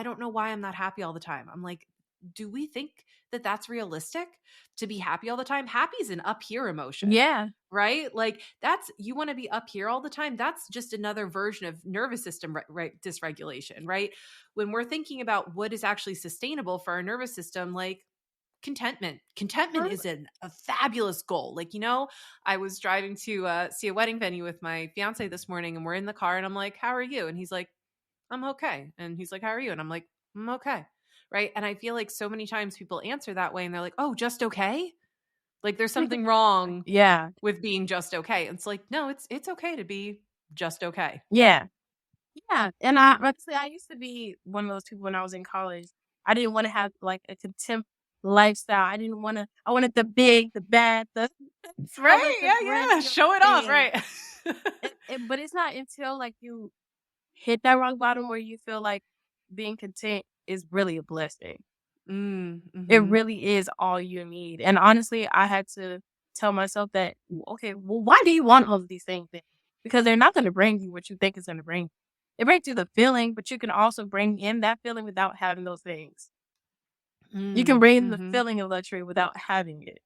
don't know why I'm not happy all the time. I'm like, do we think that that's realistic, to be happy all the time? Happy is an up here emotion, Yeah. right? Like, that's, you want to be up here all the time. That's just another version of nervous system dysregulation, right? When we're thinking about what is actually sustainable for our nervous system, like contentment is a fabulous goal. Like, I was driving to see a wedding venue with my fiance this morning, and we're in the car, and I'm like, how are you? And he's like, I'm okay. And he's like, how are you? And I'm like, I'm okay. Right. And I feel like so many times people answer that way and they're like, oh, just okay. Like, there's something wrong Yeah. with being just okay. It's like, no, it's okay to be just okay. Yeah. Yeah, and I used to be one of those people when I was in college. I didn't wanna have, like, a contempt lifestyle. I wanted the big, the bad, the I wanted Right. the Yeah. Yeah. grandiose Show it off. thing. Right. But it's not until, like, you hit that rock bottom where you feel like being content is really a blessing. It Mm-hmm. really is all you need, and honestly, I had to tell myself that, "Okay, well, why do you want all of these things then?" Because they're not gonna bring you what you think it's gonna bring. It brings you the feeling, but you can also bring in that feeling without having those things. You can bring in the Mm-hmm. feeling of luxury without having it.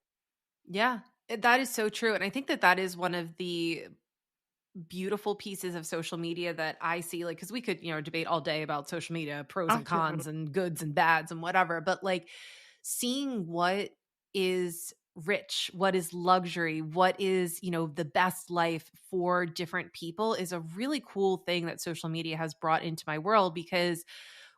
Yeah. That is so true. And I think that that is one of the beautiful pieces of social media that I see, like, because we could, debate all day about social media, pros and Absolutely. cons and goods and bads and whatever, but like, seeing what is rich, what is luxury, what is, the best life for different people is a really cool thing that social media has brought into my world because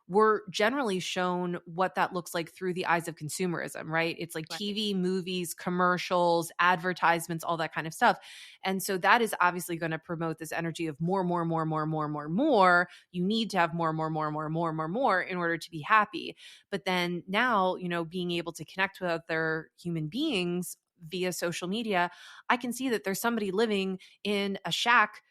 we're generally shown what that looks like through the eyes of consumerism, right? It's like Right. TV, movies, commercials, advertisements, all that kind of stuff. And so that is obviously going to promote this energy of more, more, more, more, more, more, more. You need to have more, more, more, more, more, more, more in order to be happy. But then now, being able to connect with other human beings via social media, I can see that there's somebody living in a shack,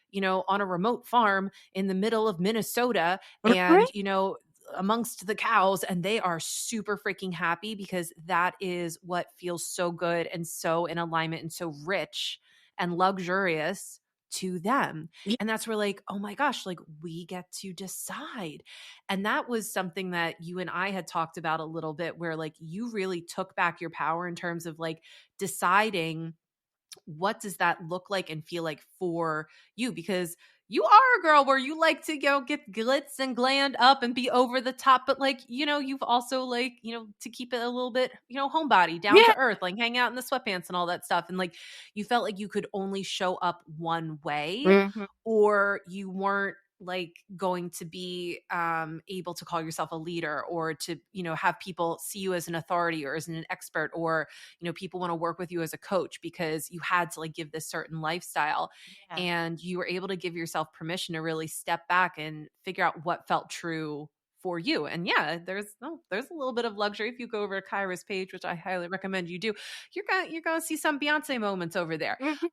on a remote farm in the middle of Minnesota Mhm. and, amongst the cows, and they are super freaking happy because that is what feels so good and so in alignment and so rich and luxurious to them. Yeah. And that's where, like, oh my gosh, like, we get to decide. And that was something that you and I had talked about a little bit, where like you really took back your power in terms of like deciding what does that look like and feel like for you, because you are a girl where you like to go get glitz and gland up and be over the top, but like, you've also like, to keep it a little bit, homebody, down Yeah. to earth, like hang out in the sweatpants and all that stuff. And like you felt like you could only show up one way, Mhm. or you weren't like going to be able to call yourself a leader, or to have people see you as an authority or as an expert, or people want to work with you as a coach because you had to like give this certain lifestyle, Yeah. and you were able to give yourself permission to really step back and figure out what felt true for you. And yeah, there's a little bit of luxury if you go over to Kyra's page, which I highly recommend you do. You're gonna see some Beyonce moments over there. Mhm.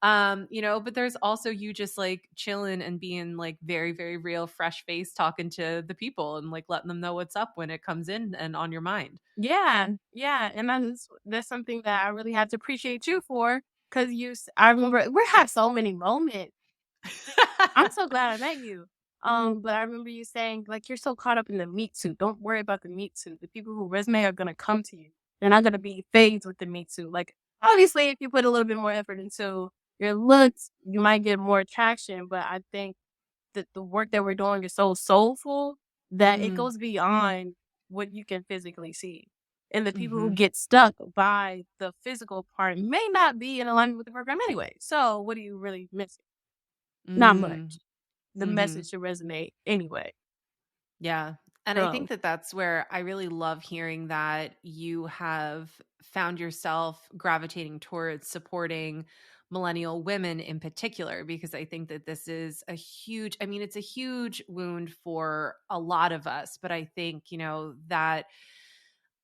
But there's also you just like chilling and being like very, very real, fresh face, talking to the people and like letting them know what's up when it comes in and on your mind. Yeah, yeah, and that's something that I really have to appreciate you for, 'cause I remember we had so many moments. I'm so glad I met you. But I remember you saying, like, "You're so caught up in the meat suit. Don't worry about the meat suit. The people who resume are gonna come to you. They're not gonna be phased with the meat suit." Like, obviously, if you put a little bit more effort into your looks, you might get more attraction, but I think that the work that we're doing is so soulful that it Mm, goes beyond what you can physically see. And the people who mhm, get stuck by the physical part may not be in alignment with the program anyway. So what are you really missing? Not mm, much. The mhm. message should resonate anyway. Yeah. And I So think that that's where I really love hearing that you have found yourself gravitating towards supporting millennial women in particular, because I think that this is I mean, it's a huge wound for a lot of us, but I think, that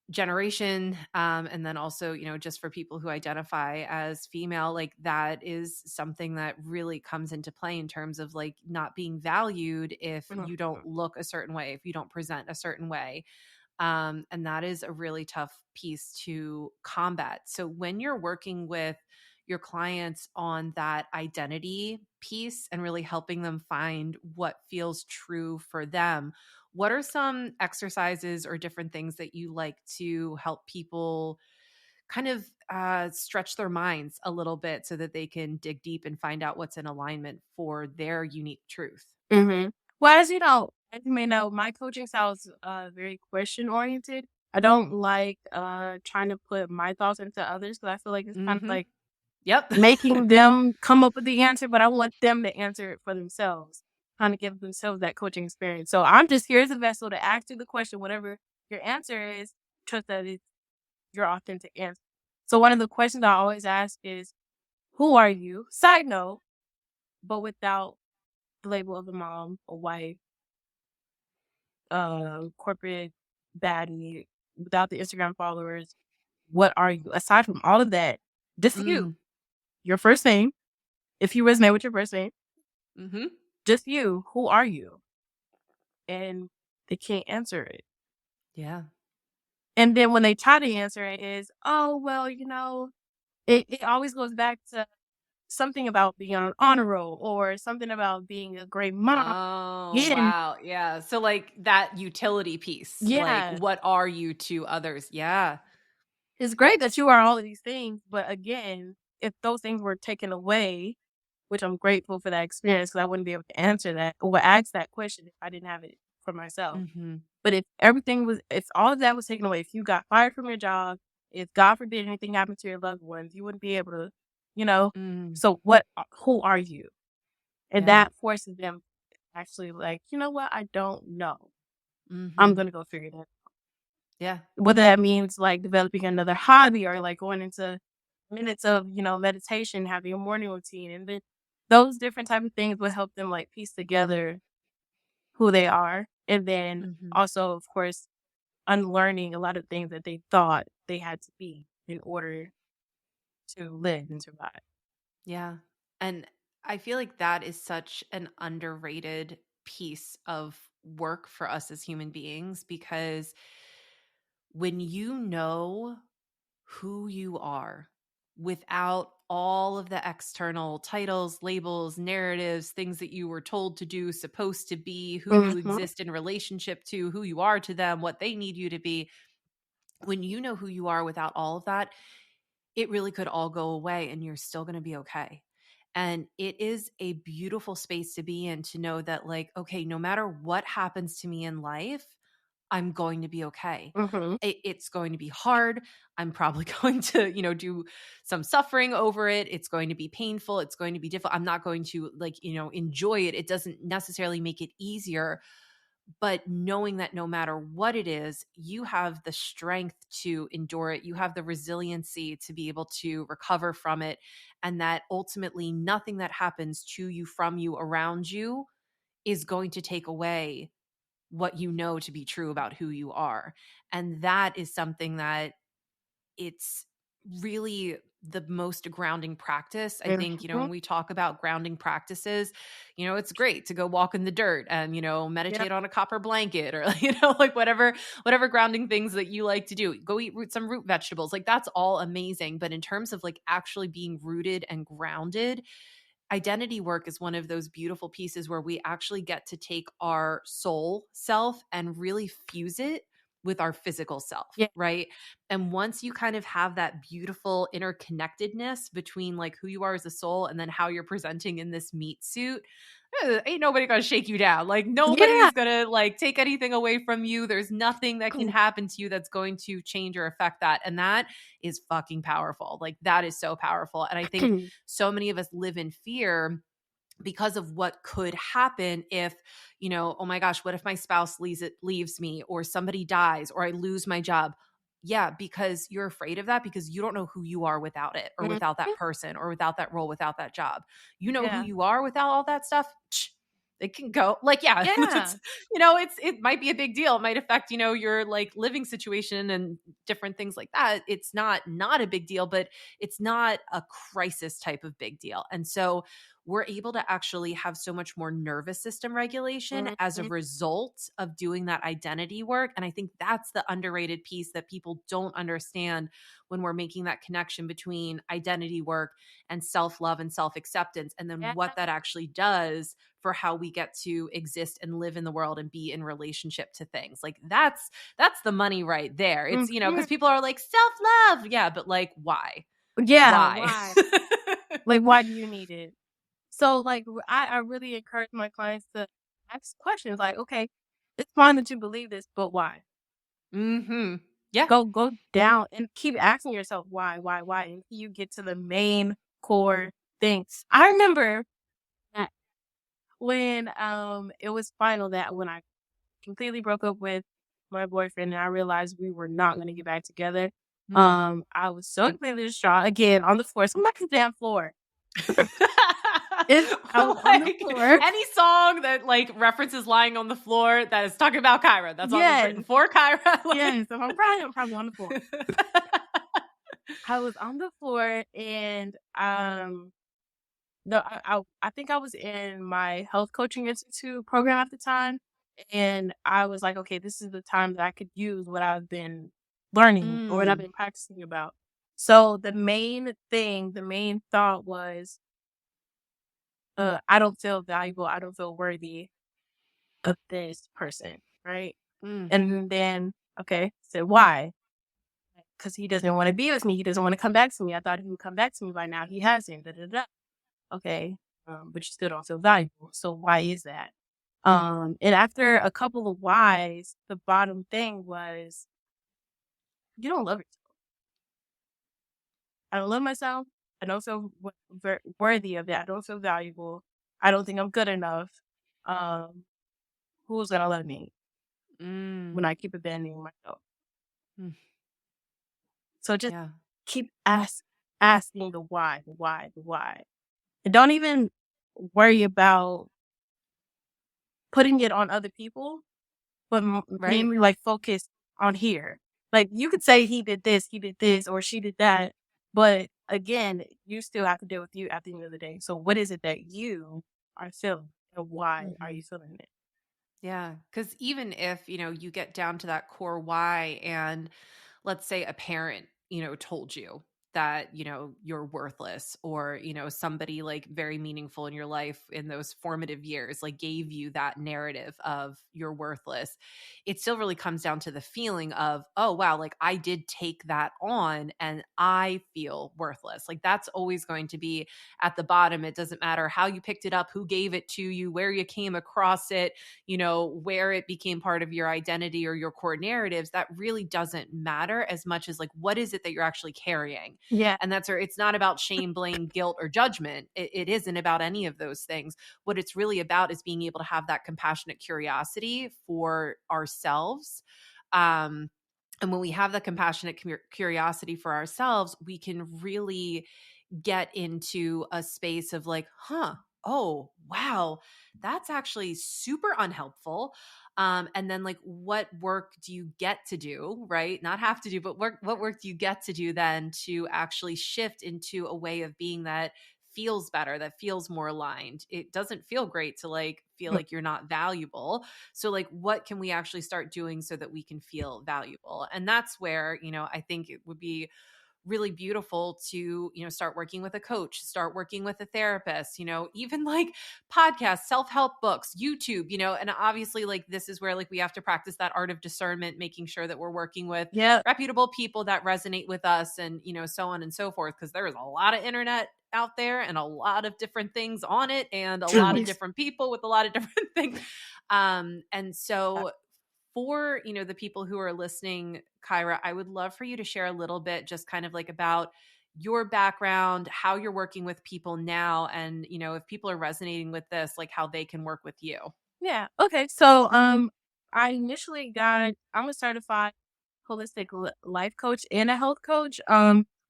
generation, and then also just for people who identify as female, like that is something that really comes into play in terms of like not being valued if you don't mhm, look a certain way, if you don't present a certain way. And that is a really tough piece to combat. So when you're working with your clients on that identity piece and really helping them find what feels true for them, what are some exercises or different things that you like to help people kind of stretch their minds a little bit so that they can dig deep and find out what's in alignment for their unique truth? mhm. Well, as you may know, my coaching style is, very question oriented. I don't like, trying to put my thoughts into others because I feel like it's kind of Hmm. like Yep. making them come up with the answer, but I want them to answer it for themselves, kinda give themselves that coaching experience. So I'm just here as a vessel to ask you the question, whatever your answer is, trust that it's your authentic answer. So one of the questions I always ask is, "Who are you?" Side note, but without the label of a mom, a wife, corporate baddie, without the Instagram followers. What are you? Aside from all of that, just you. Mm, Your first name, if you resonate with your first name, hmm. just you. Who are you? And they can't answer it. Yeah. And then when they try to answer it is, oh, well, it always goes back to something about being on an honor roll or something about being a great mom. Oh, Again, wow. Yeah. So like that utility piece, like yeah, what are you to others? Yeah. it's great that you are all of these things. But again, if those things were taken away, which I'm grateful for that experience because I wouldn't be able to answer that or ask that question if I didn't have it for myself. Mhm. But if all of that was taken away, if you got fired from your job if God forbid anything happened to your loved ones, you wouldn't be able to, you know. Mm, So who are you? And yeah. that forces them actually like, you know what? I don't know. I'm Mhm. gonna go figure that. Yeah. Whether that means like developing another hobby or like going into minutes of, meditation, having a morning routine, and then those different type of things will help them like piece together who they are, and then Mhm. also, of course, unlearning a lot of things that they thought they had to be in order to live and survive. Yeah. And I feel like that is such an underrated piece of work for us as human beings because when you know who you are without all of the external titles, labels, narratives, things that you were told to do, supposed to be, who you Mhm, exist in relationship to, who you are to them, what they need you to be. When you know who you are without all of that, it really could all go away and you're still going to be okay. And it is a beautiful space to be in to know that, like, okay, no matter what happens to me in life, I'm going to be okay. mhm, It's going to be hard. I'm probably going to, do some suffering over it. It's going to be painful. It's going to be difficult. I'm not going to, like, enjoy it. It doesn't necessarily make it easier, but knowing that no matter what it is, you have the strength to endure it. You have the resiliency to be able to recover from it. And that ultimately nothing that happens to you, from you, around you is going to take away what you know to be true about who you are. And that is something that it's really the most grounding practice. I think, mhm, when we talk about grounding practices, it's great to go walk in the dirt and, yeah, meditate on a copper blanket or, like whatever grounding things that you like to do. Go eat some root vegetables. Like that's all amazing. But in terms of like actually being rooted and grounded, identity work is one of those beautiful pieces where we actually get to take our soul self and really fuse it with our physical self, yeah, right? And once you kind of have that beautiful interconnectedness between like who you are as a soul and then how you're presenting in this meat suit, ain't nobody gonna shake you down. Like nobody yeah, is gonna like take anything away from you. There's nothing that can happen to you that's going to change or affect that. And that is fucking powerful. Like that is so powerful. And I think so many of us live in fear because of what could happen if, oh my gosh, what if my spouse leaves me or somebody dies or I lose my job? Yeah, because you're afraid of that because you don't know who you are without it or mhm, without that person or without that role, without that job. You know who yeah, you are without all that stuff. It can go like, yeah, yeah, it might be a big deal. It might affect, your like living situation and different things like that. It's not a big deal, but it's not a crisis type of big deal. And so we're able to actually have so much more nervous system regulation as a mhm, result of doing that identity work. And I think that's the underrated piece that people don't understand when we're making that connection between identity work and self love and self acceptance, and then yeah, what that actually does for how we get to exist and live in the world and be in relationship to things. Like that's the money right there. It's, mhm, because people are like self-love. Yeah, but like why? yeah, Why? why? Like, why do you need it? So, like, I really encourage my clients to ask questions like, "Okay, it's fine that you believe this, but why?" Mhm. Yeah. Go down and keep asking yourself, why?" Until you get to the main core things. I remember that when, it was final that when I completely broke up with my boyfriend and I realized we were not gonna get back together, Mhm. I was so completely distraught, again, on the floor, so I'm on the damn floor. I was on the Like floor. any song that like references lying on the floor that is talking about Kyra. That song was Yes, written for Kyra. yes, Like if I'm crying, I'm probably on the floor. I was on the floor and, no, I think I was in my health coaching institute program at the time, and I was like, "Okay, this is the time that I could use what I've been learning or what I've Mm. been practicing about." So the main thought was, I don't feel valuable, I don't feel worthy of this person, right? Mm. And then, okay, so why? Because he doesn't wanna be with me, he doesn't wanna come back to me. I thought he would come back to me by now, he hasn't, da da da. Okay, but you still don't feel valuable. So why is that? And after a couple of whys, the bottom thing was you don't love yourself. I don't love myself. I don't feel worthy of it. I don't feel valuable. I don't think I'm good enough. Um, who's gonna love me Mm. when I keep abandoning myself? Mm. So just Yeah. keep asking the why, the why, the why. And don't even worry about putting it on other people, but Right. mainly like focus on here. Like you could say he did this, or she did that. But again, you still have to deal with you at the end of the day. So what is it that you are feeling and why are you Mhm. feeling it? Yeah, because even if, you get down to that core why and let's say a parent, told you that, you're worthless or, somebody like very meaningful in your life in those formative years, like gave you that narrative of you're worthless. It still really comes down to the feeling of, oh, wow, like I did take that on and I feel worthless. Like that's always going to be at the bottom. It doesn't matter how you picked it up, who gave it to you, where you came across it, where it became part of your identity or your core narratives, that really doesn't matter as much as like, what is it that you're actually carrying? Yeah. And that's where it's not about shame, blame, guilt, or judgment. It isn't about any of those things. What it's really about is being able to have that compassionate curiosity for ourselves. Um, and when we have that compassionate curiosity for ourselves, we can really get into a space of like, oh, wow, that's actually super unhelpful. And then like, what work do you get to do, right? Not have to do, but what work do you get to do then to actually shift into a way of being that feels better, that feels more aligned? It doesn't feel great to like feel Mm. like you're not valuable. So like, what can we actually start doing so that we can feel valuable? And that's where, I think it would be really beautiful to start working with a coach, start working with a therapist, even like podcasts, self-help books, YouTube, and obviously like this is where like we have to practice that art of discernment, making sure that we're working with Yeah. reputable people that resonate with us, and so on and so forth, because there is a lot of internet out there and a lot of different things on it and a lot of Truly. different people with a lot of different things. And so for the people who are listening, Kyra, I would love for you to share a little bit just kind of like about your background, how you're working with people now, and if people are resonating with this, like how they can work with you. Yeah. Okay. So, I initially I'm a certified holistic life coach and a health coach.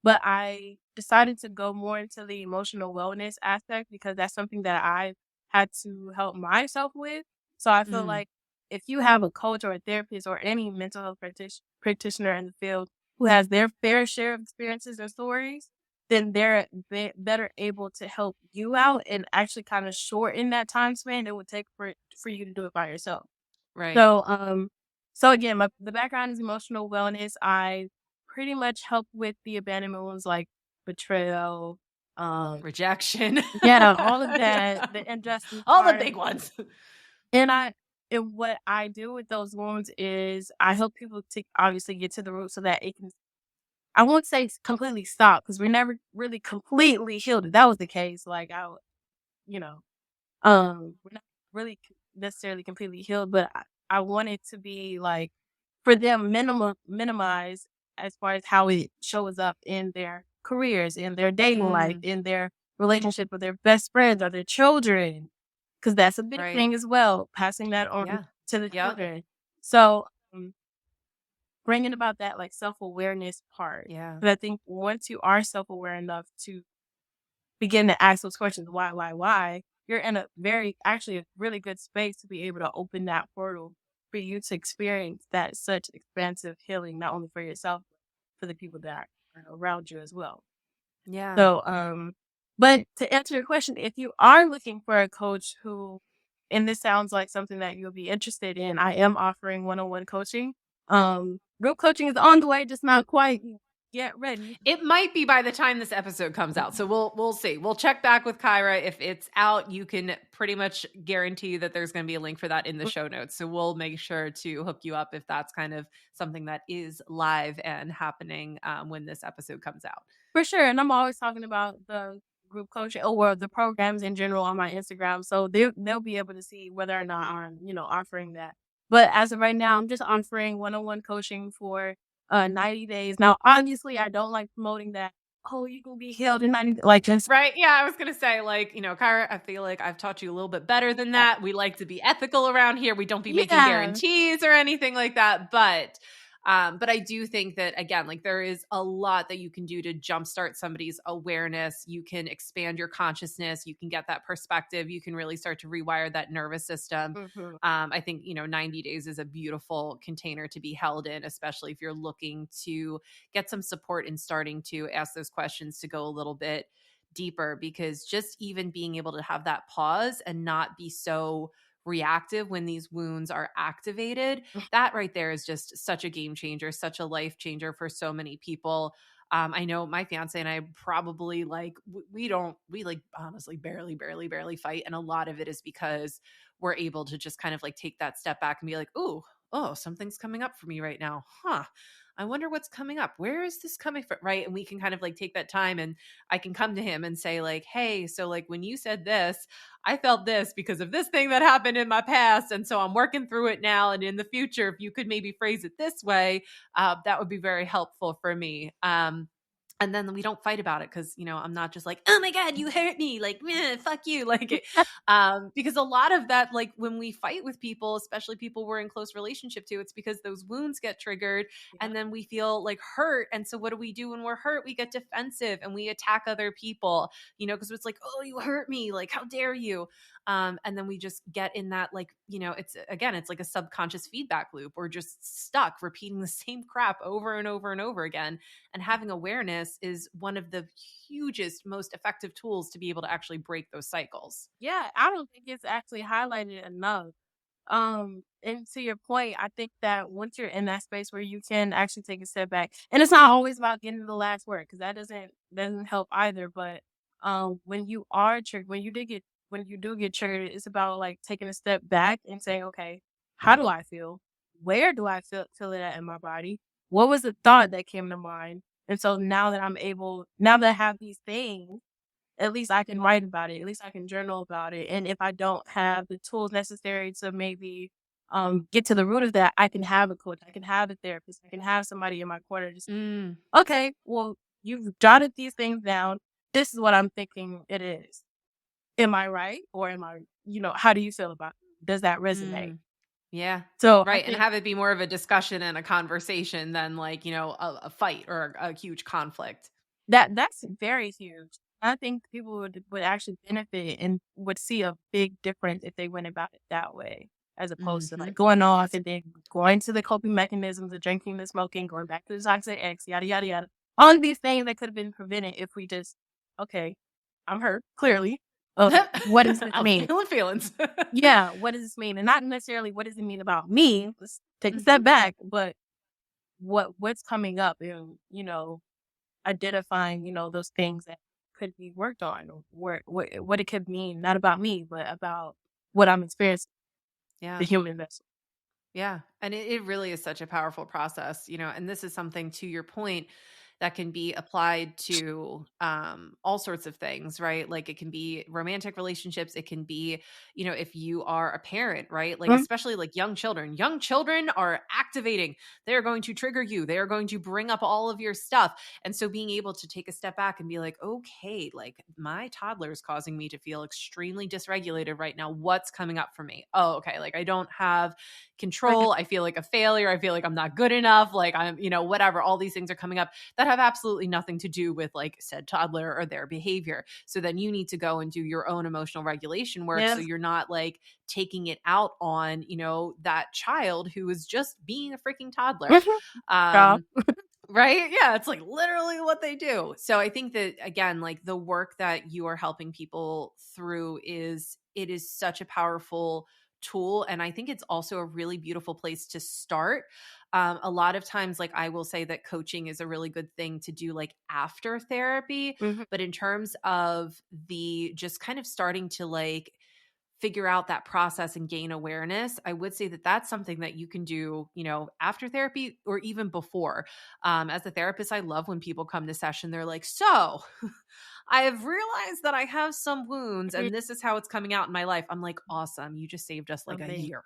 But I decided to go more into the emotional wellness aspect because that's something that I had to help myself with. So I feel Mm, like if you have a coach or a therapist or any mental health practitioner in the field who has their fair share of experiences or stories, then they're better able to help you out and actually kind of shorten that time span it would take for you to do it by yourself. right. So, so again, the background is emotional wellness. I pretty much help with the abandonment ones like betrayal, um, Rejection. yeah, all of that, Yeah. the injustice All the part. big ones. And what I do with those wounds is I help people to obviously get to the root so that it can, I won't say completely stop because we're never really completely healed. If that was the case, like you know, we're not really necessarily completely healed, but I want it to be like for them minimize as far as how it shows up in their careers, in their dating life, Mm, in their relationship with their best friends or their children, because that's a big right. thing as well, passing that on Yeah. to the Yep. children. So bringing about that like self awareness part, Yeah. but I think once you are self aware enough to begin to ask those questions, why, you're in a very actually a really good space to be able to open that portal for you to experience that such expansive healing, not only for yourself, but for the people that are around you as well. Yeah. So, but to answer your question, if you are looking for a coach who, and this sounds like something that you'll be interested in, I am offering one-on-one coaching. Group coaching is on the way, just not quite yet ready. It might be by the time this episode comes out. So we'll see. We'll check back with Kyra. If it's out, you can pretty much guarantee that there's going to be a link for that in the show notes. So we'll make sure to hook you up if that's kind of something that is live and happening when this episode comes out. For sure, and I'm always talking about the group coaching or the programs in general on my Instagram, so they'll be able to see whether or not I'm, offering that. But as of right now, I'm just offering one-on-one coaching for 90 days. Now, obviously, I don't like promoting that "Oh, you gonna be healed in 90" like, just Right, yeah, I was gonna say, like, Kyra, I feel like I've taught you a little bit better than yeah. that. We like to be ethical around here. We don't be making Yeah. guarantees or anything like that, but I do think that, again, like, there is a lot that you can do to jumpstart somebody's awareness. You can expand your consciousness, you can get that perspective, you can really start to rewire that nervous system. Mhm. I think, 90 days is a beautiful container to be held in, especially if you're looking to get some support in starting to ask those questions to go a little bit deeper, because just even being able to have that pause and not be so reactive when these wounds are activated, that right there is just such a game changer, such a life changer for so many people. I know my fiance and I probably, like, we like honestly barely fight, and a lot of it is because we're able to just kind of like take that step back and be like, "Ooh, oh, something's coming up for me right now, huh? I wonder what's coming up. Where is this coming from?" Right? And we can kind of like take that time, and I can come to him and say, like, "Hey, so like when you said this, I felt this because of this thing that happened in my past. And so I'm working through it now. And in the future, if you could maybe phrase it this way, that would be very helpful for me." And then we don't fight about it because, I'm not just like, "Oh my God, you hurt me. Like, meh, fuck you." Like, because a lot of that, like when we fight with people, especially people we're in close relationship to, it's because those wounds get triggered and Yep. then we feel like hurt. And so what do we do when we're hurt? We get defensive and we attack other people, because it's like, "Oh, you hurt me. Like, how dare you?" And then we just get in that, like, it's, again, it's like a subconscious feedback loop. We're just stuck repeating the same crap over and over and over again. And having awareness is one of the hugest, most effective tools to be able to actually break those cycles. Yeah, I don't think it's actually highlighted enough. And to your point, I think that once you're in that space where you can actually take a step back, and it's not always about getting the last word because that doesn't help either. But when you are triggered, when you do get triggered, it's about like taking a step back and saying, okay, how do I feel? Where do I feel it at in my body? What was the thought that came to mind? And so now that I have these things, at least I can write about it, at least I can journal about it, and if I don't have the tools necessary to maybe, get to the root of that, I can have a coach, I can have a therapist, I can have somebody in my corner to say, Mm, "Okay, well, you've jotted these things down. This is what I'm thinking it is. Am I right? Or am I how do you feel about it? Does that resonate?" mm. Yeah. So, I Right. And think have it be more of a discussion and a conversation than like, a fight or a huge conflict. that's very huge. I think people would actually benefit and would see a big difference if they went about it that way, as opposed to Hmm. like going off and then going to the coping mechanisms, the drinking, the smoking, going back to the toxic ex, yada yada yada. All of these things that could have been prevented if we just, okay, I'm hurt, clearly. What does this I'm mean? feeling feelings. Yeah, what does this mean? And not necessarily what does it mean about me? Let's take a step Hmm. back, but what's coming up and identifying, those things that could be worked on or what it could mean, not about me, but about what I'm experiencing, the Yeah. human vessel. Yeah. And it really is such a powerful process, and this is something, to your point, that can be applied to all sorts of things, right? Like it can be romantic relationships. It can be, if you are a parent, right? Like, Mhm, especially like young children are activating. They're going to trigger you. They are going to bring up all of your stuff. And so being able to take a step back and be like, okay, like my toddler is causing me to feel extremely dysregulated right now. What's coming up for me? Oh, okay. Like I don't have mhm, control. I feel like a failure. I feel like I'm not good enough. Like I'm, whatever. All these things are coming up that have absolutely nothing to do with like said toddler or their behavior. So then you need to go and do your own emotional regulation work so yes, you're not like taking it out on, that child who is just being a freaking toddler. mhm, yeah, Um Right? Yeah, it's like literally what they do. So I think that, again, like the work that you are helping people through is such a powerful tool, and I think it's also a really beautiful place to start. A lot of times, like I will say that coaching is a really good thing to do like after therapy, mhm, but in terms of the just kind of starting to like figure out that process and gain awareness, I would say that that's something that you can do, after therapy or even before. As a therapist, I love when people come to session, they're like, "So I have realized that I have some wounds mhm, and this is how it's coming out in my life." I'm like, "Awesome. You just saved us like a amazing. year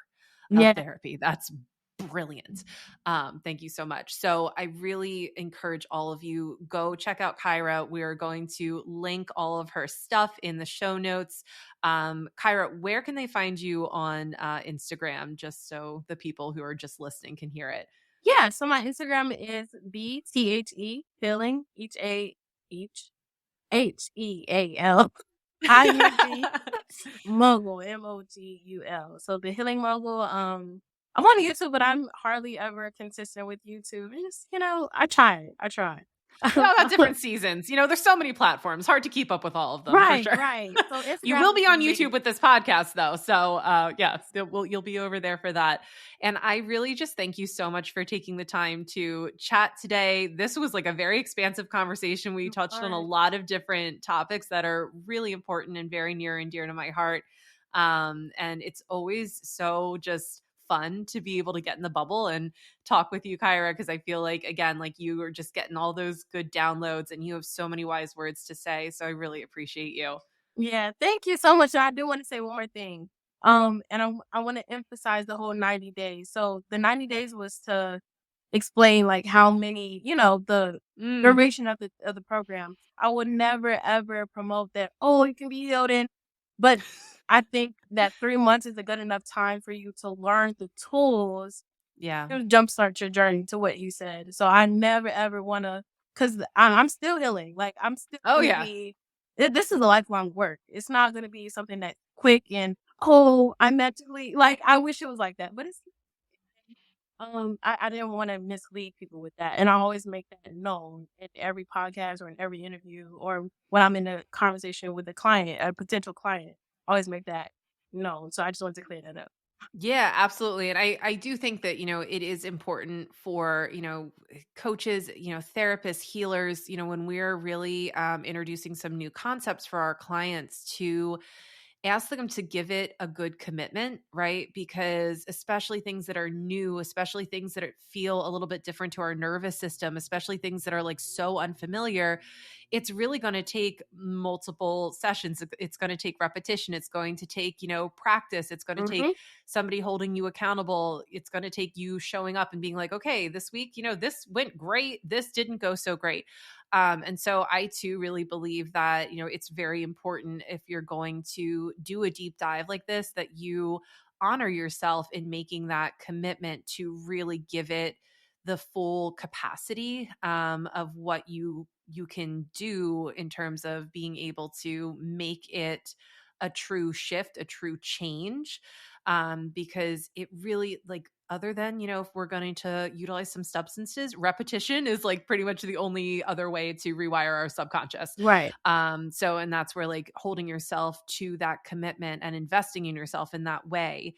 of Yeah, therapy. That's brilliant. Thank you so much. So I really encourage all of you, go check out Kyra. We are going to link all of her stuff in the show notes. Kyra, where can they find you on Instagram, just so the people who are just listening can hear it? Yeah, so my Instagram is BTHE Healing, Heal ING Mogul, MOGUL. So the Healing Mogul, I'm on YouTube, but I'm hardly ever consistent with YouTube. It's, I try. We all got different seasons. There's so many platforms. Hard to keep up with all of them, for Right, sure. right. So You Instagram will is be the on YouTube biggest. with this podcast, though. So, yeah, you'll be over there for that. And I really just thank you so much for taking the time to chat today. This was like a very expansive conversation. We touched on a lot of different topics that are really important and very near and dear to my heart. And it's always so just fun to be able to get in the bubble and talk with you, Kyra, because I feel like, again, like you are just getting all those good downloads and you have so many wise words to say. So I really appreciate you. Yeah, thank you so much. I do want to say one more thing. And I want to emphasize the whole 90 days. So the 90 days was to explain like how many, the Mm, duration of the program. I would never ever promote that, oh, you can be healed in, but I think that 3 months is a good enough time for you to learn the tools yeah. to jumpstart your journey to what you said. So I never ever want to, because I'm still healing. Like I'm still Oh, going to yeah. be. This is a lifelong work. It's not going to be something that's quick and oh, I mentally like. I wish it was like that, but it's. I didn't want to mislead people with that, and I always make that known in every podcast or in every interview or when I'm in a conversation with a client, a potential client. I always make that known. So I just wanted to clear that up. Yeah, absolutely. And I do think that, it is important for, coaches, therapists, healers, when we're really introducing some new concepts for our clients, to ask them to give it a good commitment, right? Because especially things that are new, especially things that feel a little bit different to our nervous system, especially things that are like so unfamiliar, it's really going to take multiple sessions. It's going to take repetition. It's going to take, practice. It's going to take Hmm. somebody holding you accountable. It's going to take you showing up and being like, okay, this week, this went great. This didn't go so great. And so I too really believe that, it's very important, if you're going to do a deep dive like this, that you honor yourself in making that commitment to really give it the full capacity of what you can do in terms of being able to make it a true shift, a true change. Because it really, like, other than, if we're going to utilize some substances, repetition is like pretty much the only other way to rewire our subconscious. Right. And that's where, like, holding yourself to that commitment and investing in yourself in that way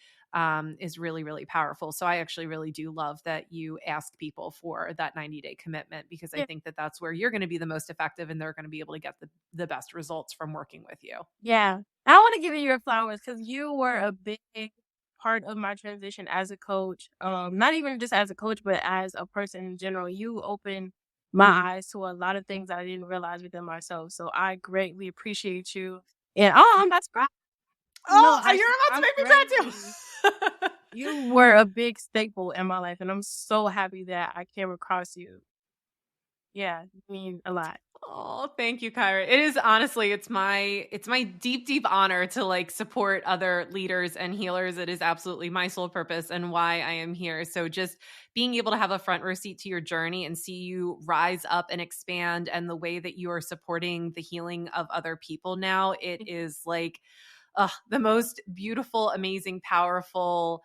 is really, really powerful. So I actually really do love that you ask people for that 90-day commitment, because I Yeah. think that that's where you're going to be the most effective and they're going to be able to get the best results from working with you. Yeah. I wanna give you your flowers because you were a big part of my transition as a coach. Not even just as a coach, but as a person in general. You opened my eyes to a lot of things that I didn't realize within myself. So I greatly appreciate you. And I'm about to cry. No, Oh, you're about to I'm make me greatly. cry too. You were a big staple in my life, and I'm so happy that I came across you. Yeah, you mean a lot. Oh, thank you, Kyra. It is, honestly, it's my deep, deep honor to, like, support other leaders and healers. It is absolutely my sole purpose and why I am here. So just being able to have a front row seat to your journey and see you rise up and expand, and the way that you are supporting the healing of other people now, it is like the most beautiful, amazing, powerful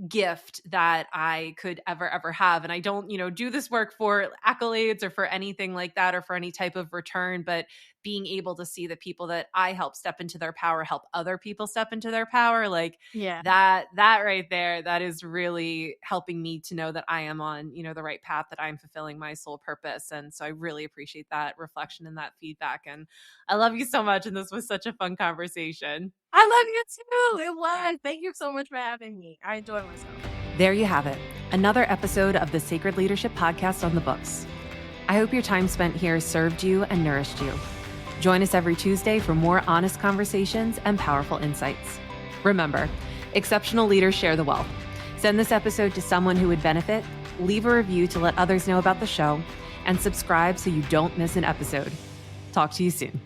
gift that I could ever have. And I don't, do this work for accolades or for anything like that, or for any type of return, but being able to see the people that I help step into their power, help other people step into their power, like Yeah. that right there, that is really helping me to know that I am on, the right path, that I'm fulfilling my soul purpose. And so I really appreciate that reflection and that feedback. And I love you so much. And this was such a fun conversation. I love you too. It was. Thank you so much for having me. I enjoyed myself. There you have it. Another episode of the Sacred Leadership Podcast on the books. I hope your time spent here served you and nourished you. Join us every Tuesday for more honest conversations and powerful insights. Remember, exceptional leaders share the wealth. Send this episode to someone who would benefit, leave a review to let others know about the show, and subscribe so you don't miss an episode. Talk to you soon.